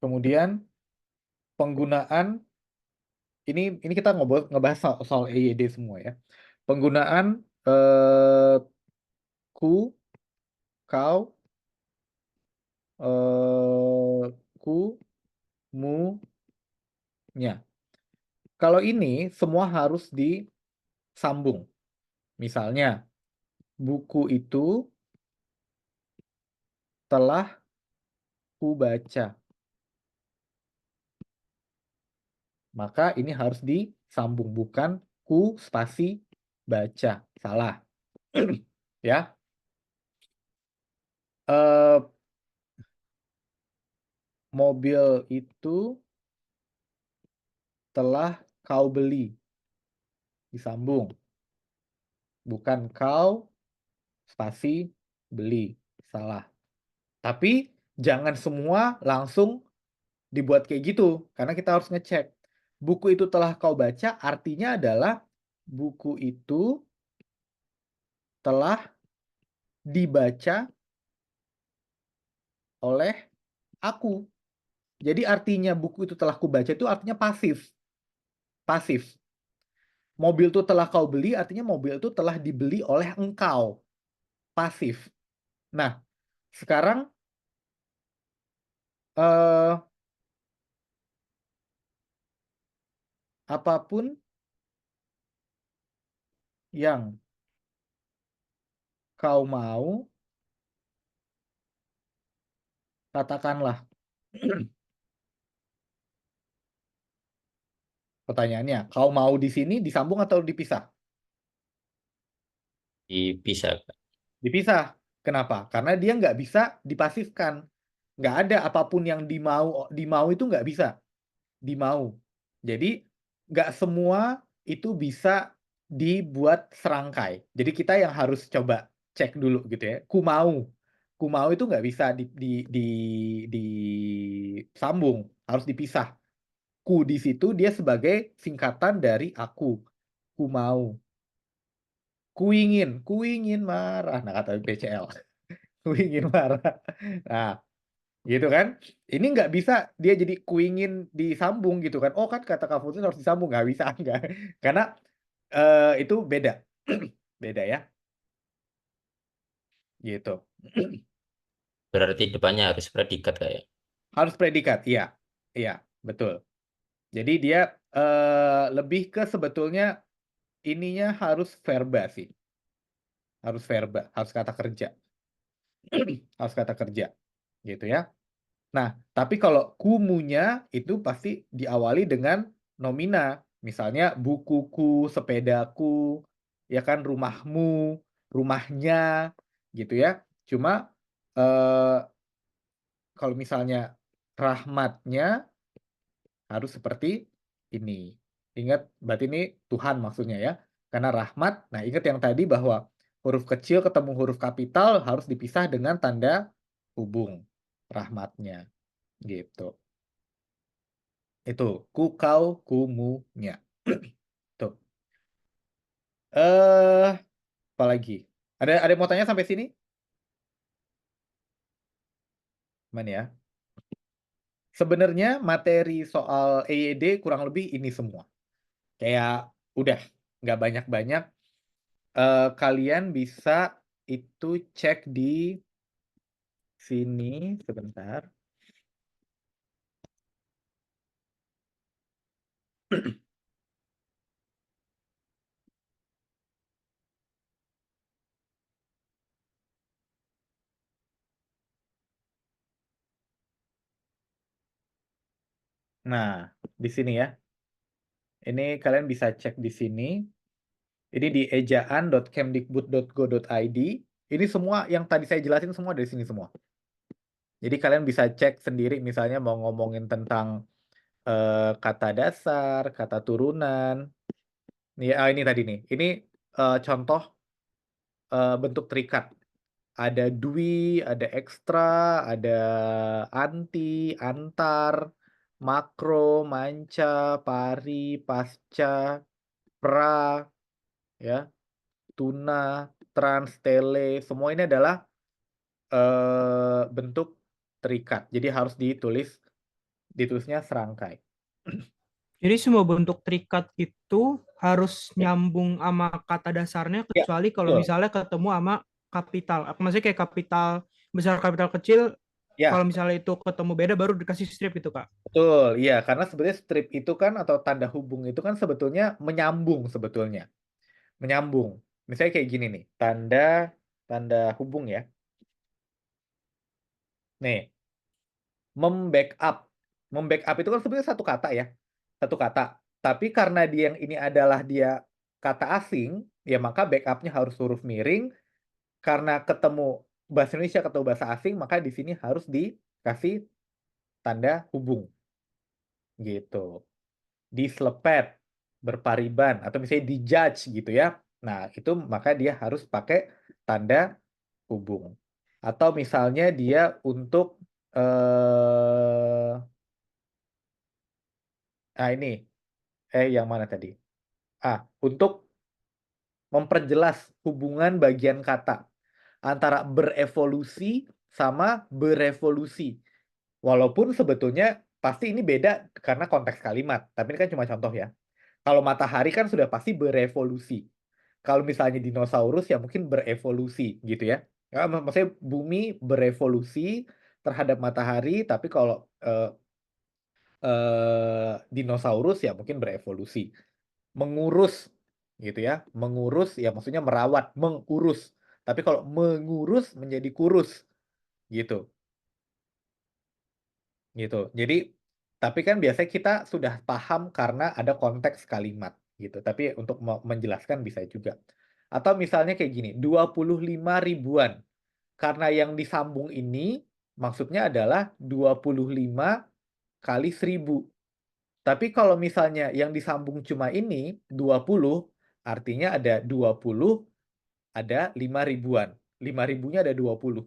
Kemudian penggunaan ini kita ngebahas soal EYD semua ya. Penggunaan ku, kau, ku, mu, nya. Kalau ini semua harus disambung. Misalnya, buku itu telah ku baca. Maka ini harus disambung, bukan ku spasi baca. Salah. Ya. Mobil itu telah kau beli. Disambung. Bukan kau spasi beli. Salah. Tapi jangan semua langsung dibuat kayak gitu. Karena kita harus ngecek. Buku itu telah kau baca artinya adalah buku itu telah dibaca oleh aku. Jadi artinya buku itu telah kubaca itu artinya pasif. Pasif. Mobil itu telah kau beli artinya mobil itu telah dibeli oleh engkau. Pasif. Nah, sekarang apapun yang kau mau, katakanlah. Pertanyaannya, kau mau di sini disambung atau dipisah? Dipisah, Kak. Dipisah. Kenapa? Karena dia nggak bisa dipasifkan. Nggak ada apapun yang dimau itu nggak bisa. Dimau. Jadi nggak semua itu bisa dibuat serangkai. Jadi kita yang harus coba cek dulu gitu ya. Ku mau. Ku mau itu nggak bisa disambung. Harus dipisah. Ku di situ dia sebagai singkatan dari aku. Ku mau. Ku ingin marah. Nah, kata BCL. Ku ingin marah. Nah, gitu kan. Ini nggak bisa dia jadi ku ingin disambung gitu kan. Oh kan kata Kak Futus harus disambung. Nggak bisa. Nggak. Karena itu beda. Beda ya. Gitu. Berarti depannya harus predikat, Kak, ya. Harus predikat. Iya. Iya, betul. Jadi dia lebih ke sebetulnya ininya harus verba sih. Harus verba. Harus kata kerja. Harus kata kerja. Gitu ya. Nah, tapi kalau kumunya itu pasti diawali dengan nomina. Misalnya bukuku, sepedaku, ya kan rumahmu, rumahnya, gitu ya. Cuma kalau misalnya rahmatnya harus seperti ini. Ingat, berarti ini Tuhan maksudnya ya. Karena rahmat, nah ingat yang tadi bahwa huruf kecil ketemu huruf kapital harus dipisah dengan tanda hubung rahmatnya. Gitu. Itu ku kau kumunya. Tuh. Apa lagi? Ada yang mau tanya sampai sini? Aman ya. Sebenarnya materi soal EYD kurang lebih ini semua. Kayak udah nggak banyak-banyak. Kalian bisa itu cek di sini sebentar. Nah, di sini ya. Ini kalian bisa cek di sini. Ini di ejaan.kemdikbud.go.id. Ini semua yang tadi saya jelasin semua dari sini semua. Jadi kalian bisa cek sendiri misalnya mau ngomongin tentang kata dasar, kata turunan. Ini tadi nih. Ini contoh bentuk terikat. Ada dwi, ada ekstra, ada anti, antar, makro, manca, pari, pasca, pra, ya, tuna, trans, tele, semua ini adalah bentuk terikat. Jadi harus ditulisnya serangkai. Jadi semua bentuk terikat itu harus nyambung sama kata dasarnya Ya, kecuali kalau betul. misalnya ketemu sama kapital. Maksudnya kayak kapital besar, kapital kecil, Ya, kalau misalnya itu ketemu beda baru dikasih strip gitu, Kak. betul. Iya, karena sebenarnya strip itu kan atau tanda hubung itu kan sebetulnya menyambung sebetulnya. Menyambung. Misalnya kayak gini nih, tanda tanda hubung ya. Nih, membackup. Membackup itu kan sebenarnya satu kata ya. Satu kata. Tapi karena dia yang ini adalah dia kata asing, ya maka backupnya harus huruf miring. Karena ketemu bahasa Indonesia ketemu bahasa asing, maka di sini harus dikasih tanda hubung. Gitu. Dislepet, berpariban, atau misalnya dijudge gitu ya. Nah, itu maka dia harus pakai tanda hubung. Atau misalnya dia untuk ini yang mana tadi? Untuk memperjelas hubungan bagian kata antara berevolusi sama berevolusi. Walaupun sebetulnya pasti ini beda karena konteks kalimat, tapi ini kan cuma contoh ya. Kalau matahari kan sudah pasti berevolusi. Kalau misalnya dinosaurus ya mungkin berevolusi gitu ya. Maksudnya bumi berevolusi terhadap matahari, tapi kalau dinosaurus ya mungkin berevolusi. Mengurus gitu ya. Mengurus ya maksudnya merawat, mengurus. Tapi kalau mengurus menjadi kurus gitu. Gitu. Jadi tapi kan biasanya kita sudah paham karena ada konteks kalimat gitu. Tapi untuk menjelaskan bisa juga. Atau misalnya kayak gini, 25 ribuan. Karena yang disambung ini maksudnya adalah 25 kali 1000. Tapi kalau misalnya yang disambung cuma ini 20, artinya ada 20, ada 5 ribuan. 5 ribunya ada 20.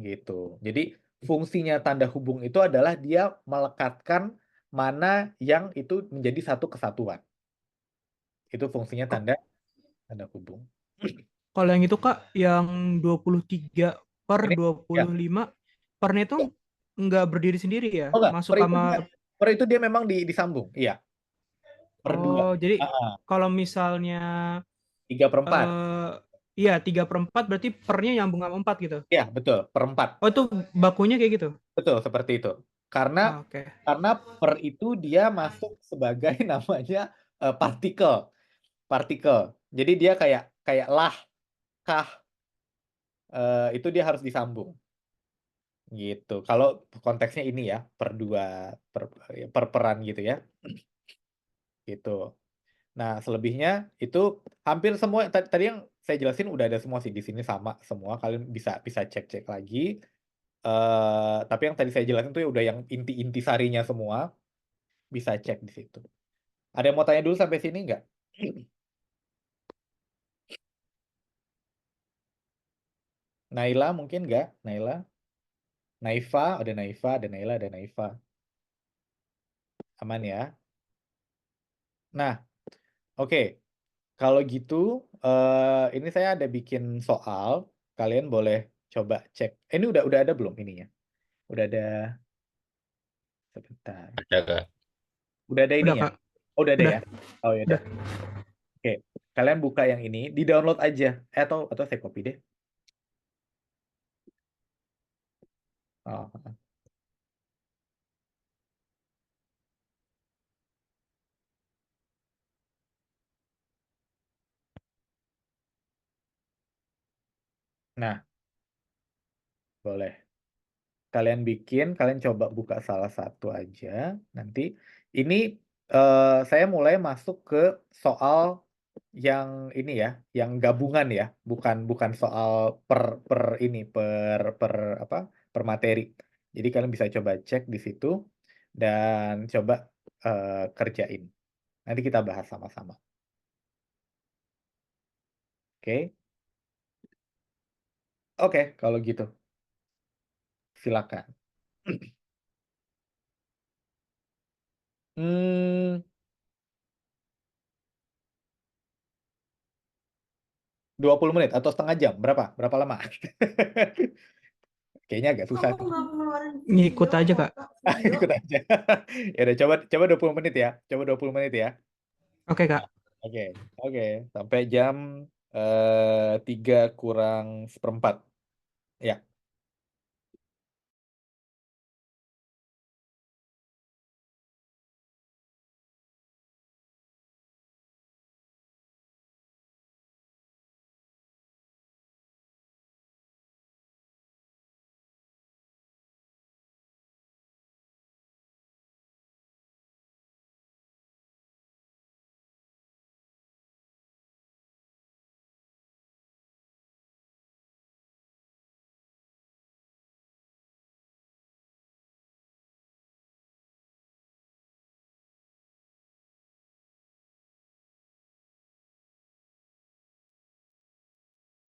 Gitu. Jadi fungsinya tanda hubung itu adalah dia melekatkan mana yang itu menjadi satu kesatuan. Itu fungsinya tanda tanda hubung. Kalau yang itu, Kak, yang 23 per Ini ya. 25, pernya itu nggak berdiri sendiri ya? Oh enggak, Masuk per itu sama, dia, per itu dia memang disambung. Iya, per dua. oh, jadi Ah, kalau misalnya 3/4. eh iya 3/4 berarti pernya nyambung sama 4 gitu. Iya, betul, per 4. Oh, itu bakunya kayak gitu. Betul, seperti itu. Karena Ah, oke. karena per itu dia masuk sebagai namanya partikel. Partikel. Jadi dia kayak kayak lah, kah, itu dia harus disambung. Gitu. Kalau konteksnya ini ya, per dua, per peran gitu ya. Gitu. Nah, selebihnya itu hampir semua tadi yang saya jelasin udah ada semua sih di sini sama semua. Kalian bisa bisa cek-cek lagi. Tapi yang tadi saya jelasin tuh ya udah yang inti-inti sarinya semua. Bisa cek di situ. Ada yang mau tanya dulu sampai sini nggak? Naila mungkin nggak? Naila? Naifa, ada Naifa, ada Naila, ada Naifa. Aman ya? Nah, oke. Kalau gitu, ini saya ada bikin soal, kalian boleh coba cek. Ini udah ada belum ininya? Udah ada, sebentar. Ada Kak. Udah ada Udah, ininya? Kak. Oh, udah ada Udah. ya? Oh ya udah. Udah. Oke, kalian buka yang ini, di-download aja. Atau saya copy deh. Oh. Nah, boleh. Kalian coba buka salah satu aja. Nanti ini saya mulai masuk ke soal yang ini ya, yang gabungan ya, bukan bukan soal per ini per apa? Per materi. Jadi kalian bisa coba cek di situ dan coba kerjain. Nanti kita bahas sama-sama. Oke? Oke, kalau gitu. Silakan. Hmm, 20 menit atau setengah jam? Berapa? Berapa lama? Kayaknya agak susah tuh. Ngikut aja, Kak. Ikut aja. Ya udah coba coba 20 menit ya. Coba 20 menit ya. Oke, Kak. Oke. Oke, sampai jam 3 kurang seperempat. Ya.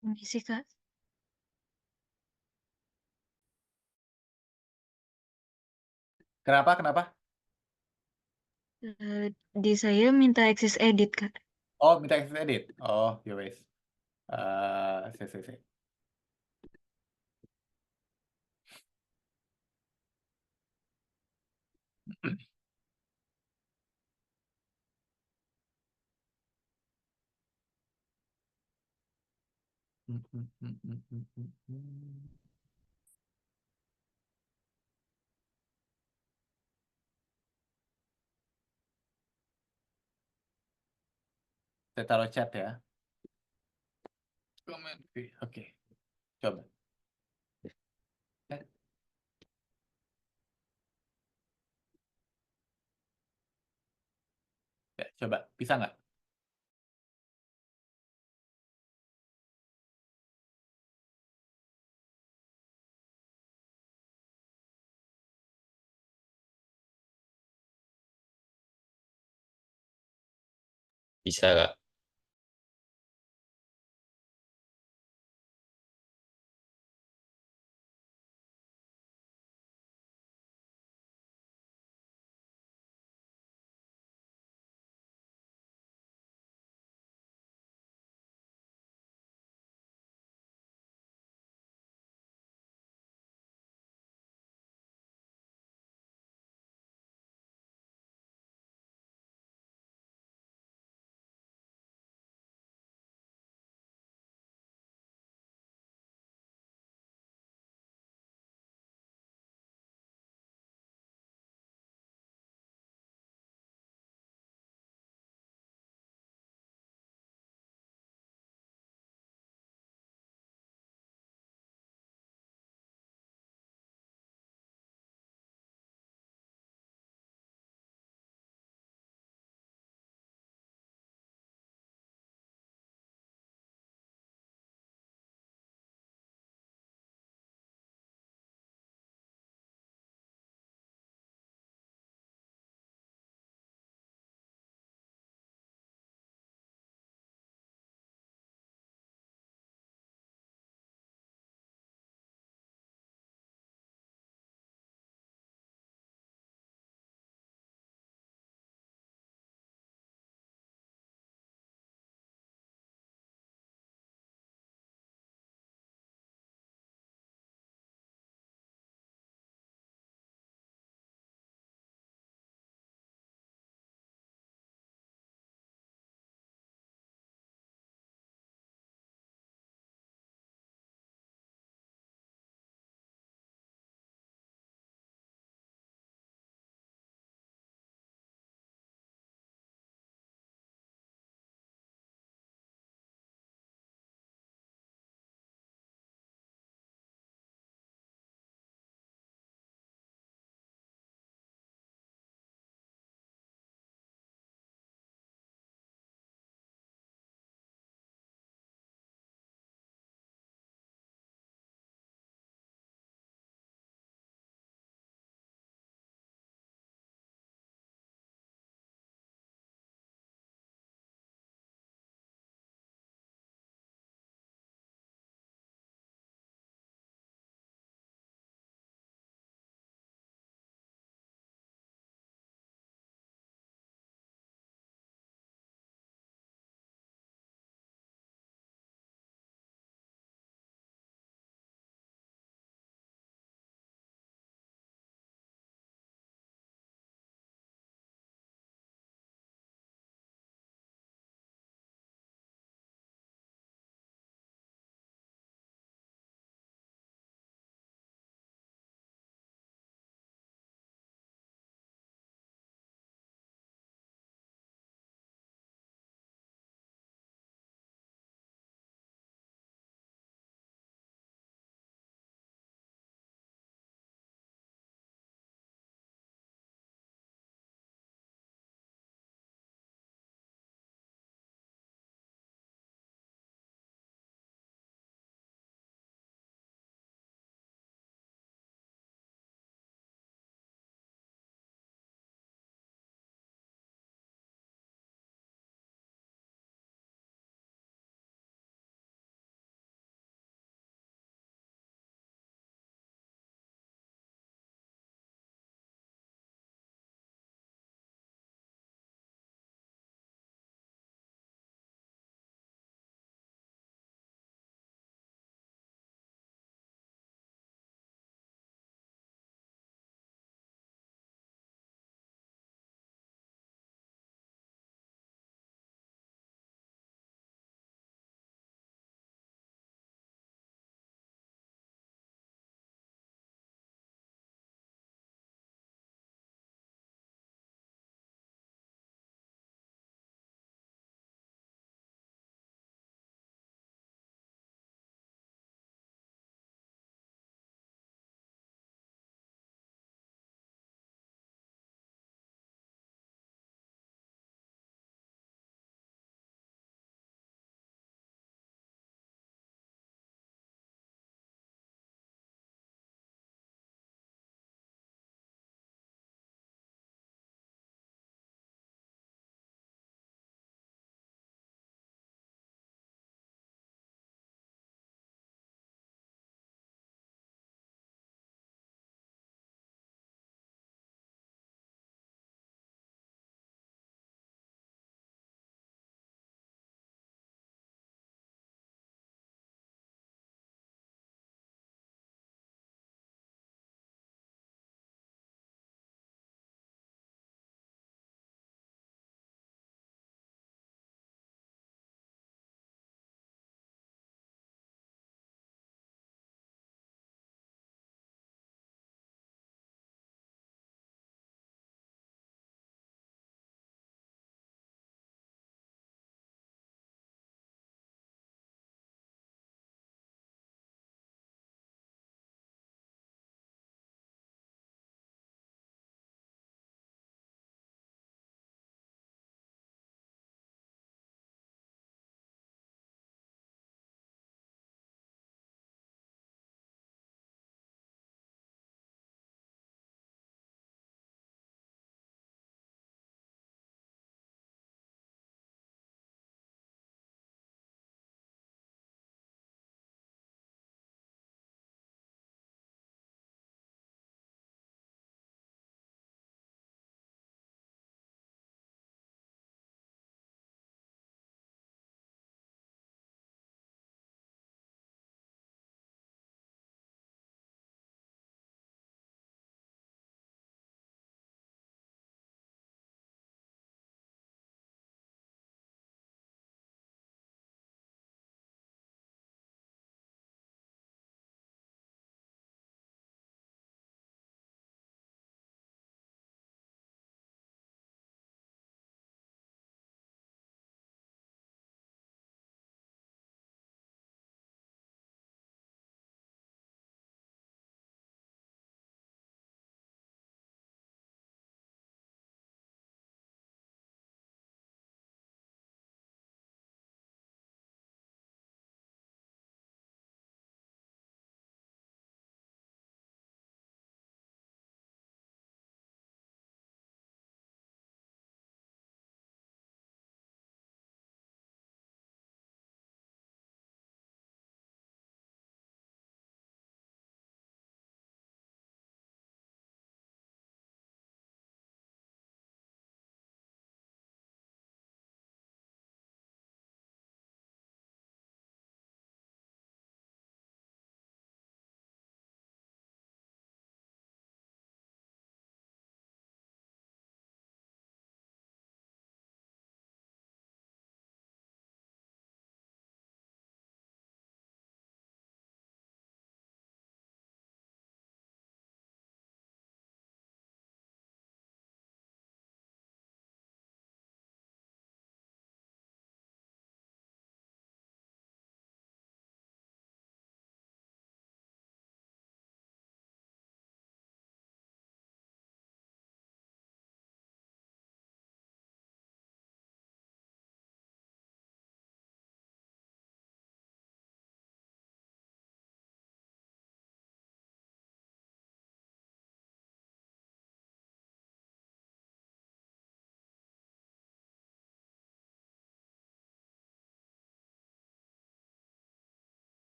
Permisi, Kak. Kenapa? Kenapa? Di saya minta akses edit, Kak. Oh, minta akses edit. Oh, ya wes. Si. Saya taruh chat ya. Oke, coba. Ya, coba. Bisa nggak? Bisa Kak.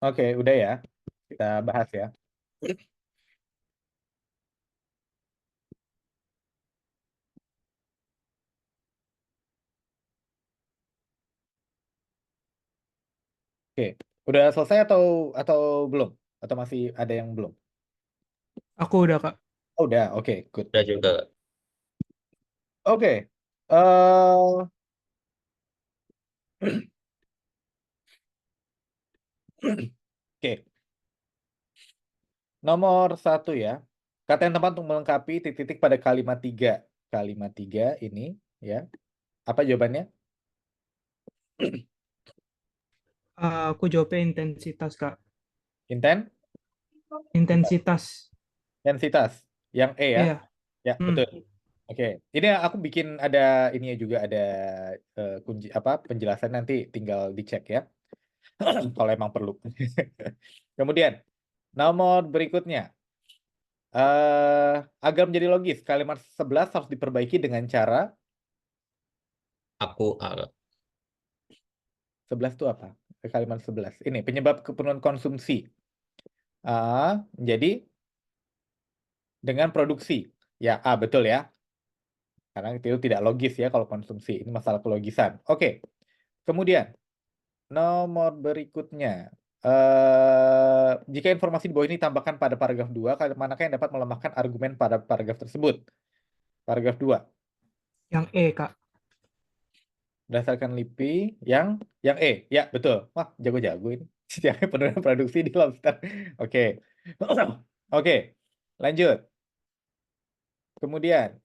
Oke, udah ya. Kita bahas ya. Oke, udah selesai atau belum? Atau masih ada yang belum? Aku udah, Kak. Oh, udah, oke, good. Udah juga, Kak. Oke, eh oke, nomor 1 ya. Kata yang tepat untuk melengkapi titik-titik pada kalimat 3. Kalimat 3 ini ya. Apa jawabannya? Aku jawabnya intensitas, Kak. Inten? Intensitas. Intensitas. Yang E ya. Iya. Ya, Hmm. betul. Oke. Ini aku bikin ada ini juga ada kunci apa penjelasan nanti tinggal dicek ya. Kalau emang perlu. Kemudian nomor berikutnya. Agar menjadi logis, kalimat 11 harus diperbaiki dengan cara Aku A, Kak. 11 itu apa? Kalimat 11. Ini penyebab kepenuhan konsumsi. Jadi dengan produksi. Ya, betul ya. Karena itu tidak logis ya kalau konsumsi. Ini masalah kelogisan. Oke. Kemudian nomor berikutnya. Jika informasi di bawah ini ditambahkan pada paragraf 2, manakah yang dapat melemahkan argumen pada paragraf tersebut? Paragraf 2. Yang E, Kak. Berdasarkan LIPI yang E. Ya, betul. Wah, jago-jago ini. Setiap penurunan produksi di lobster. Oke. Oke. Lanjut. Kemudian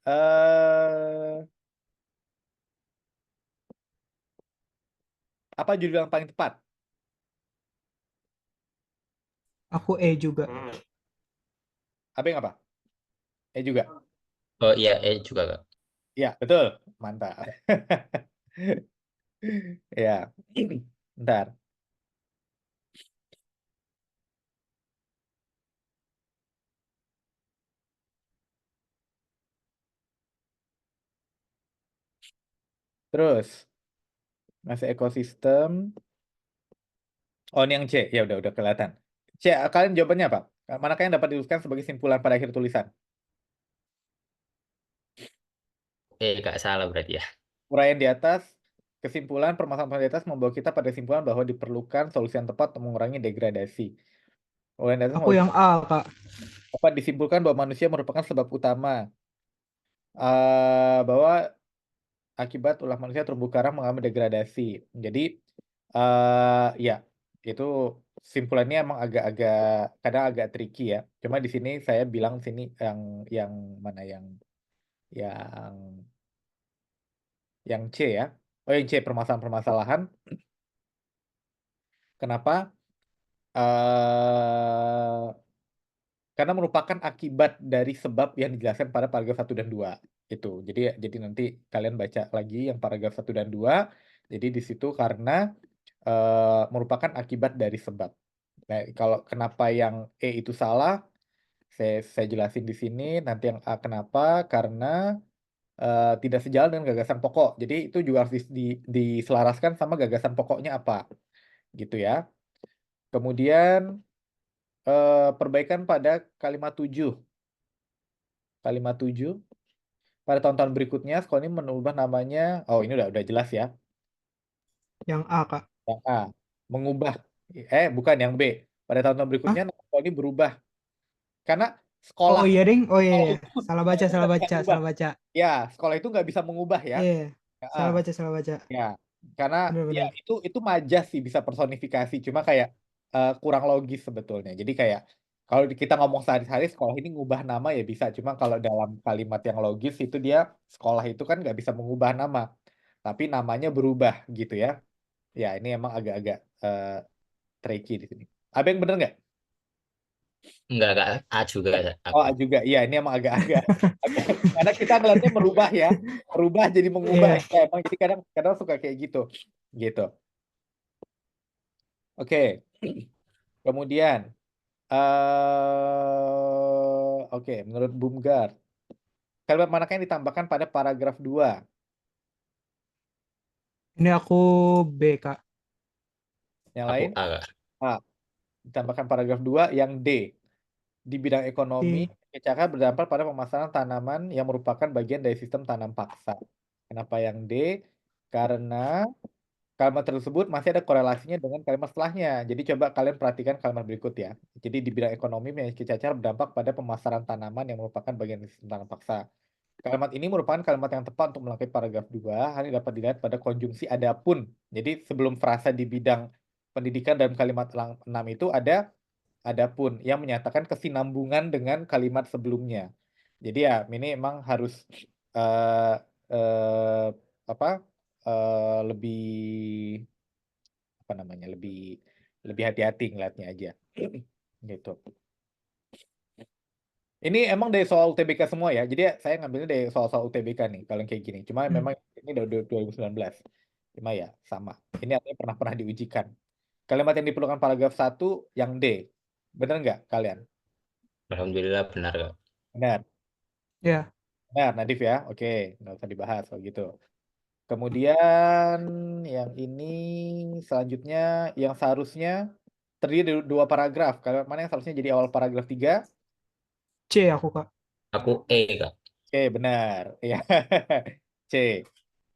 apa judul yang paling tepat? Aku E juga. Apa yang apa? juga. Oh iya, juga, Kak. Ya, betul. Mantap. Ya. Bentar. Terus, masih ekosistem. Oh, ini yang C. Ya, udah kelihatan. C, kalian jawabannya apa? Manakah yang dapat dituliskan sebagai simpulan pada akhir tulisan? Kak, salah berarti ya. Uraian di atas, kesimpulan permasalahan di atas membawa kita pada kesimpulan bahwa diperlukan solusi yang tepat untuk mengurangi degradasi. Uraian di atas Aku yang A, Kak. dapat disimpulkan bahwa manusia merupakan sebab utama bahwa akibat ulah manusia terumbu karang mengalami degradasi. Jadi ya itu simpulannya emang agak-agak kadang agak tricky ya. Cuma di sini saya bilang sini yang mana yang C ya. Oh, yang C permasalahan-permasalahan. Kenapa? eh karena merupakan akibat dari sebab yang dijelaskan pada paragraf 1 dan 2 itu. Jadi nanti kalian baca lagi yang paragraf 1 dan 2. Jadi di situ karena merupakan akibat dari sebab. Nah, kalau kenapa yang E itu salah, saya jelasin di sini. Nanti yang A kenapa? Karena tidak sejalan dengan gagasan pokok. Jadi itu juga harus diselaraskan sama gagasan pokoknya apa, gitu ya. Kemudian perbaikan pada kalimat 7. Kalimat 7. Pada tahun-tahun berikutnya, sekolah ini mengubah namanya. Oh, ini udah jelas ya. Yang A, Kak. Yang A. Mengubah. Bukan yang B. Pada tahun-tahun berikutnya, nama sekolah ini berubah. Karena sekolah Oh iya, Ding. Oh iya, sekolah iya. itu Salah sekolah baca, itu salah nggak bisa baca, mengubah. salah baca. Ya, sekolah itu nggak bisa mengubah ya. Iya, Ya, salah baca, salah baca. ya. Karena ya Benar-benar. itu majas sih bisa personifikasi. Cuma kayak kurang logis sebetulnya. Jadi kayak kalau kita ngomong sehari-hari sekolah ini ngubah nama ya bisa. Cuma kalau dalam kalimat yang logis itu dia sekolah itu kan nggak bisa mengubah nama. Tapi namanya berubah gitu ya. Ya ini emang agak-agak tricky di sini. Abang bener nggak? Enggak, Kak. A juga Oh aku. juga, iya ini emang agak-agak. Karena kita ngeliatnya merubah ya, merubah jadi mengubah. Iya. Ya, emang jadi kadang suka kayak gitu. Oke, kemudian, oke, menurut Bumgar, kalimat manakah yang ditambahkan pada paragraf 2? Ini aku B, Kak. Yang Aku lain? A, Kak. A. Ditambahkan paragraf 2 yang D. Di bidang ekonomi, cakar berdampak pada pemasaran tanaman yang merupakan bagian dari sistem tanam paksa. Kenapa yang D? Karena kalimat tersebut masih ada korelasinya dengan kalimat setelahnya. Jadi coba kalian perhatikan kalimat berikut ya. Jadi di bidang ekonomi, memiliki cacar berdampak pada pemasaran tanaman yang merupakan bagian dari sistem tanam paksa. Kalimat ini merupakan kalimat yang tepat untuk melengkapi paragraf 2. Hal ini dapat dilihat pada konjungsi adapun. Jadi sebelum frasa di bidang pendidikan dalam kalimat 6 itu ada adapun yang menyatakan kesinambungan dengan kalimat sebelumnya. Jadi ya ini emang harus eh eh, apa lebih apa namanya lebih hati-hati ngeliatnya aja gitu. Ini emang dari soal UTBK semua ya. Jadi saya ngambilnya dari soal-soal UTBK nih kalau yang kayak gini. Cuma memang ini dari 2019. Cuma ya sama. Ini artinya pernah diujikan. Kalimat yang diperlukan paragraf 1 yang D. Bener nggak kalian? Alhamdulillah benar, Kak. Benar. Ya. Benar, Nadif ya. Oke, nggak usah dibahas kalau gitu. Kemudian yang ini selanjutnya yang seharusnya terdiri dari 2 paragraf. Kalimat mana yang seharusnya jadi awal paragraf 3? C aku, Kak. Aku E, Kak. C, benar. Ya. C.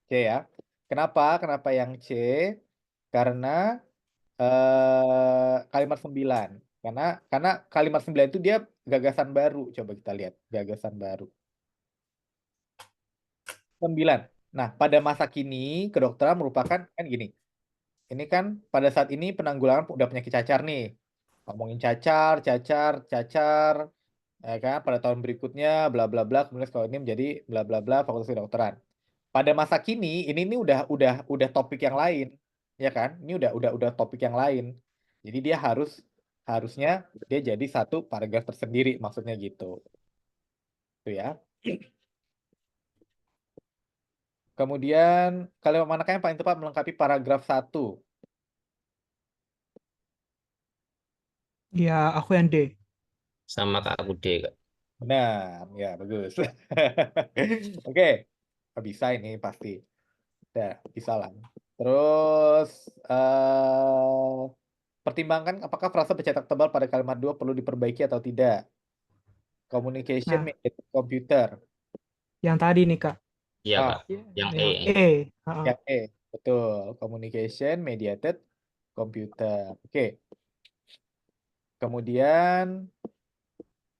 C ya. Kenapa? Kenapa yang C? Karena kalimat 9. Karena kalimat 9 itu dia gagasan baru. Coba kita lihat gagasan baru. 9. Nah, pada masa kini kedokteran merupakan kan gini. Ini kan pada saat ini penanggulangan udah penyakit cacar nih. Ngomongin cacar, ya kan? Pada tahun berikutnya bla bla bla, kemudian sekolah ini menjadi bla bla bla fakultas kedokteran. Pada masa kini ini udah topik yang lain, ya kan? Ini udah topik yang lain. Jadi dia harusnya dia jadi satu paragraf tersendiri maksudnya gitu. Itu ya. Kemudian kalimat manakah yang paling tepat melengkapi paragraf 1? Ya, aku yang D. Sama Kak, aku D, Kak. Benar, ya bagus. Oke, bisa ini pasti. Ya, bisa lah. Terus pertimbangkan apakah frasa bercetak tebal pada kalimat 2 perlu diperbaiki atau tidak. Communication Nah. mediated computer. Yang tadi nih, Kak. Iya, Ah, Kak. Yang E. Yang E. Ha-ha. yang E, betul. Communication mediated computer. Oke. Kemudian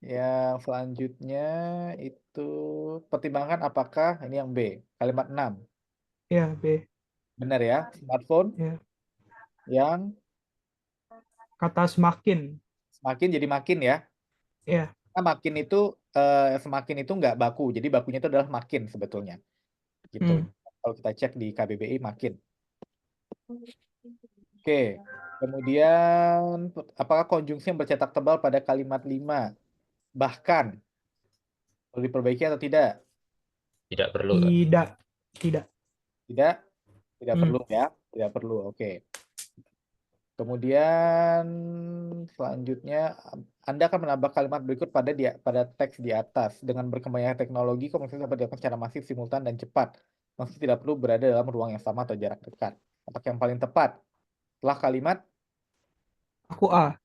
yang selanjutnya itu pertimbangkan apakah ini yang B, kalimat 6. Ya, B. Benar ya, smartphone Ya. yang Kata semakin. semakin jadi makin ya. Ya. Nah, makin itu semakin itu nggak baku, jadi bakunya itu adalah makin sebetulnya. Gitu. Kalau kita cek di KBBI makin. Oke. Kemudian apakah konjungsi yang bercetak tebal pada kalimat 5? Bahkan perlu diperbaiki atau tidak? Tidak perlu, Kak. Tidak. Tidak. Tidak? Tidak perlu ya. Tidak perlu. Oke. Kemudian selanjutnya Anda akan menambah kalimat berikut pada teks di atas. Dengan berkembangnya teknologi, komunikasi dapat dilakukan secara masif, simultan, dan cepat. Meski tidak perlu berada dalam ruang yang sama atau jarak dekat. Apakah yang paling tepat? Setelah kalimat? Aku A.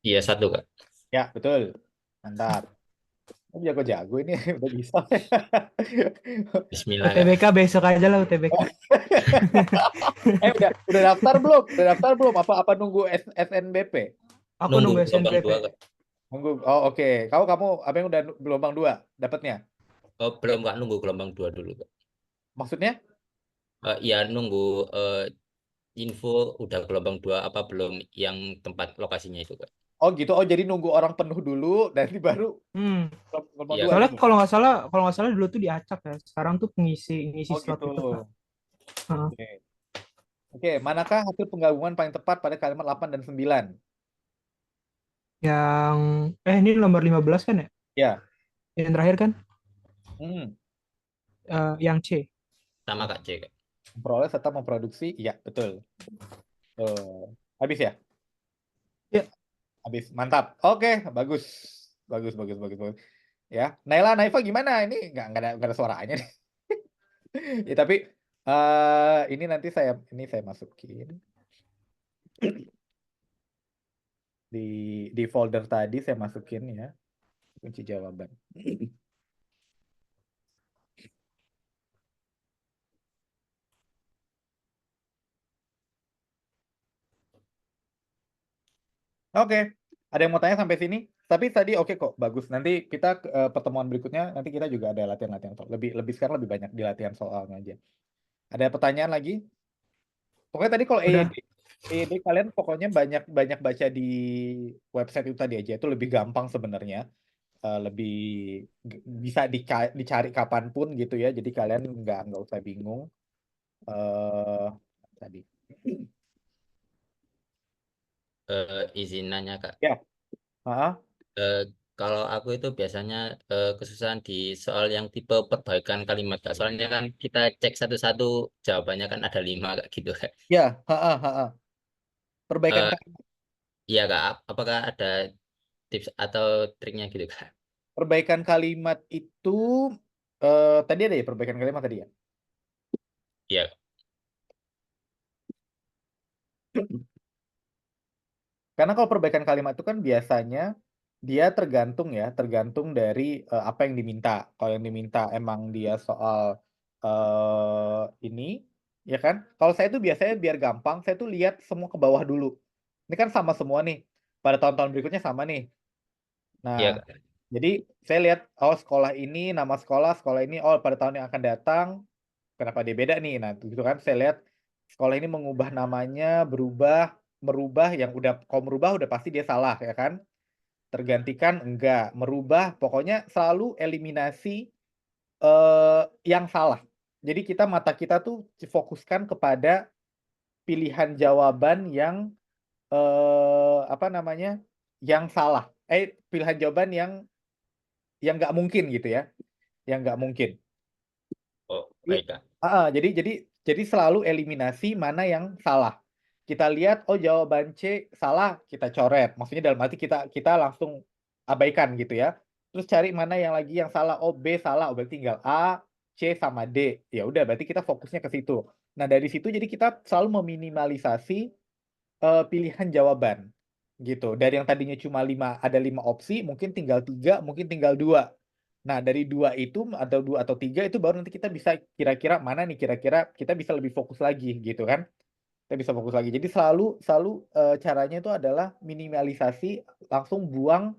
Iya, 1, Kak. Ya, betul. Mantap. Jago-jago ini udah bisa. Bismillah, Kak. UTBK besok aja lah UTBK. udah daftar belum? Udah daftar belum? Apa nunggu SNBP? Aku nunggu gelombang SNPP. 2, Kak. Nunggu. Oh, oke. Kamu apa yang udah gelombang 2 dapatnya? Oh, belum, Kak. Nunggu gelombang 2 dulu, Kak. Maksudnya? Ya, nunggu info udah gelombang 2 apa belum yang tempat lokasinya itu, Kak. Oh gitu. Oh jadi nunggu orang penuh dulu nanti baru gelombang Iya. 2 Soalnya gitu. kalau nggak salah dulu tuh diacak ya. Sekarang tuh ngisi Oh slot gitu. itu, Kak. Oke, manakah hasil penggabungan paling tepat pada kalimat 8 dan 9? Yang ini nomor 15 kan ya? Ya. Yang terakhir kan? Yang C. Sama, Kak, C, Kak. Memperoleh serta memproduksi, iya betul. Habis ya? Ya. Habis, mantap. Oke, bagus. Bagus. Ya, Naifa gimana? Ini nggak ada suaranya nih. Ya, tapi ini nanti saya masukin di folder tadi saya masukin ya kunci jawaban. Oke, ada yang mau tanya sampai sini? Tapi tadi oke kok, bagus. Nanti kita pertemuan berikutnya nanti kita juga ada latihan-latihan soal. Lebih sekarang lebih banyak di latihan soalnya aja. Ada pertanyaan lagi? Pokoknya tadi kalau Udah. EYD kalian pokoknya banyak baca di website itu tadi aja. Itu lebih gampang sebenarnya. Lebih bisa dicari kapanpun gitu ya. Jadi kalian nggak usah bingung. eh tadi. Izin nanya Kak. Ya, ah, Eh, Kalau aku itu biasanya kesusahan di soal yang tipe perbaikan kalimat Kak. Soalnya kan kita cek satu-satu jawabannya kan ada 5 Kak gitu Kak. ya, perbaikan Eh, kalimat. Iya Kak, apakah ada tips atau triknya gitu Kak? Perbaikan kalimat itu tadi ada ya perbaikan kalimat tadi ya. Iya, Karena kalau perbaikan kalimat itu kan biasanya dia tergantung dari apa yang diminta. Kalau yang diminta emang dia soal ini, ya kan? Kalau saya tuh biasanya biar gampang, saya tuh lihat semua ke bawah dulu. Ini kan sama semua nih. Pada tahun-tahun berikutnya sama nih. Nah, iya Kak. jadi saya lihat oh sekolah ini, nama sekolah ini, oh pada tahun yang akan datang, kenapa dia beda nih? Nah, gitu kan saya lihat sekolah ini mengubah namanya, merubah yang udah kalau merubah udah pasti dia salah ya kan? Tergantikan enggak, merubah pokoknya selalu eliminasi yang salah. Jadi mata kita tuh fokuskan kepada pilihan jawaban yang apa namanya? Yang salah. Pilihan jawaban yang nggak mungkin gitu ya, yang nggak mungkin. Oh, Jadi, baik Kak. jadi selalu eliminasi mana yang salah. Kita lihat, oh jawaban C salah, kita coret. Maksudnya dalam arti kita langsung abaikan gitu ya. Terus cari mana yang lagi yang salah. Oh B salah, oh berarti tinggal A, C sama D. Ya udah, berarti kita fokusnya ke situ. Nah dari situ jadi kita selalu meminimalisasi pilihan jawaban gitu. Dari yang tadinya cuma ada 5 opsi, mungkin tinggal 3, mungkin tinggal 2. Nah, dari 2 itu atau 2 atau 3 itu baru nanti kita bisa kira-kira mana nih kira-kira kita bisa lebih fokus lagi gitu kan. Kita bisa fokus lagi. Jadi selalu caranya itu adalah minimalisasi, langsung buang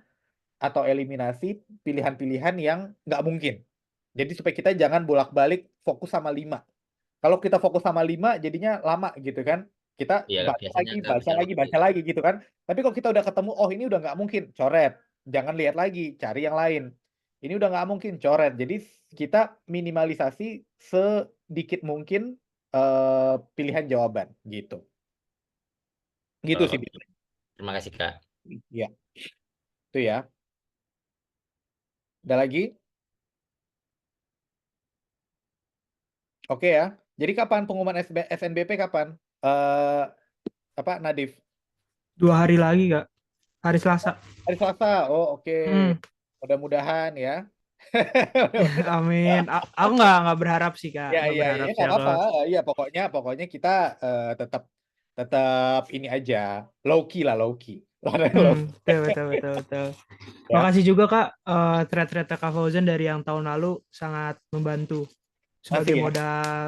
atau eliminasi pilihan-pilihan yang nggak mungkin. Jadi supaya kita jangan bolak-balik fokus sama 5. Kalau kita fokus sama 5 jadinya lama gitu kan. Kita Iya Kak, biasanya baca kehabisan lagi, waktu. baca lagi gitu kan. Tapi kalau kita udah ketemu, oh ini udah nggak mungkin, coret. Jangan lihat lagi, cari yang lain. Ini udah nggak mungkin, coret. Jadi kita minimalisasi sedikit mungkin pilihan jawaban gitu. Gitu Oh, sih. terima kasih Kak. Ya, itu ya. Ada lagi? Oke ya. Jadi kapan pengumuman SNBP kapan? Apa Nadif? 2 hari lagi, Kak. Hari Selasa. Hari Selasa. Oh, oke. Hmm. Mudah-mudahan ya. Amin. Aku nggak berharap sih, Kak. Ya, Nggak ya, berharap ya, sih nggak aku. apa-apa. Iya, pokoknya kita tetap tetap ini aja, low key lah, low key. Low key. Betul. Ya, Makasih juga, Kak. Thread-thread Kak Fauzan dari yang tahun lalu sangat membantu asik sebagai ya. modal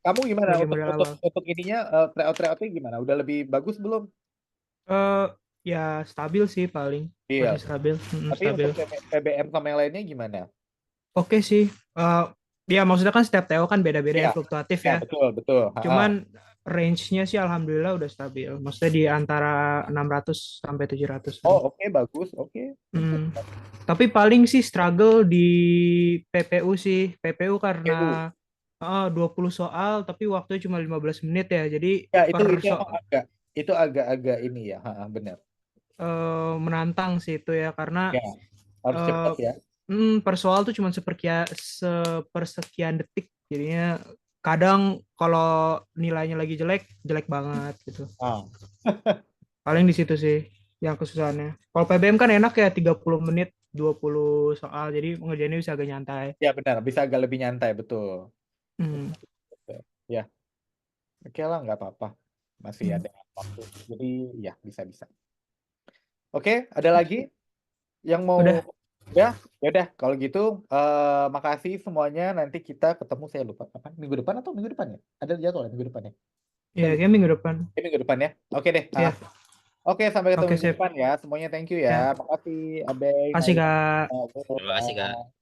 Kamu gimana sebagai untuk modal untuk awal. untuk ininya tryout-tryoutnya gimana? Udah lebih bagus belum? Ya stabil sih paling. Iya. Masih stabil. Tapi Stabil. untuk PBM sama yang lainnya gimana? Oke sih. Ya maksudnya kan setiap TO kan beda-beda Iya, ya, fluktuatif ya ya. betul. Cuman range-nya sih alhamdulillah udah stabil. Maksudnya di antara 600 sampai 700. Oh, oke, bagus. Oke. Tapi paling sih struggle di PPU sih. PPU karena PU. 20 soal tapi waktunya cuma 15 menit ya. Jadi Ya, per emang agak ini ya, benar. menantang sih itu ya karena Ya, harus cepat ya. per soal tuh cuma sepersekian detik. Jadinya kadang kalau nilainya lagi jelek, jelek banget gitu. Ah. Paling di situ sih yang kesusahannya. Kalau PBM kan enak ya 30 menit 20 soal. Jadi pengerjaannya bisa agak nyantai. Ya benar, bisa agak lebih nyantai, betul. Ya, oke lah, nggak apa-apa. Masih ada waktu. Jadi ya bisa-bisa. Oke, ada lagi yang mau Udah. ya udah kalau gitu makasih semuanya, nanti kita ketemu, saya lupa kapan, minggu depan atau minggu depan ya, ada jadwal ya minggu depan ya. Ya, kayak minggu depan. Minggu depan ya, oke deh. Ya, Oke, sampai ketemu oke, minggu sip. depan ya semuanya, thank you ya, Ya, makasih Abeng, kasih Naila. Kak. Terima kasih, Kak.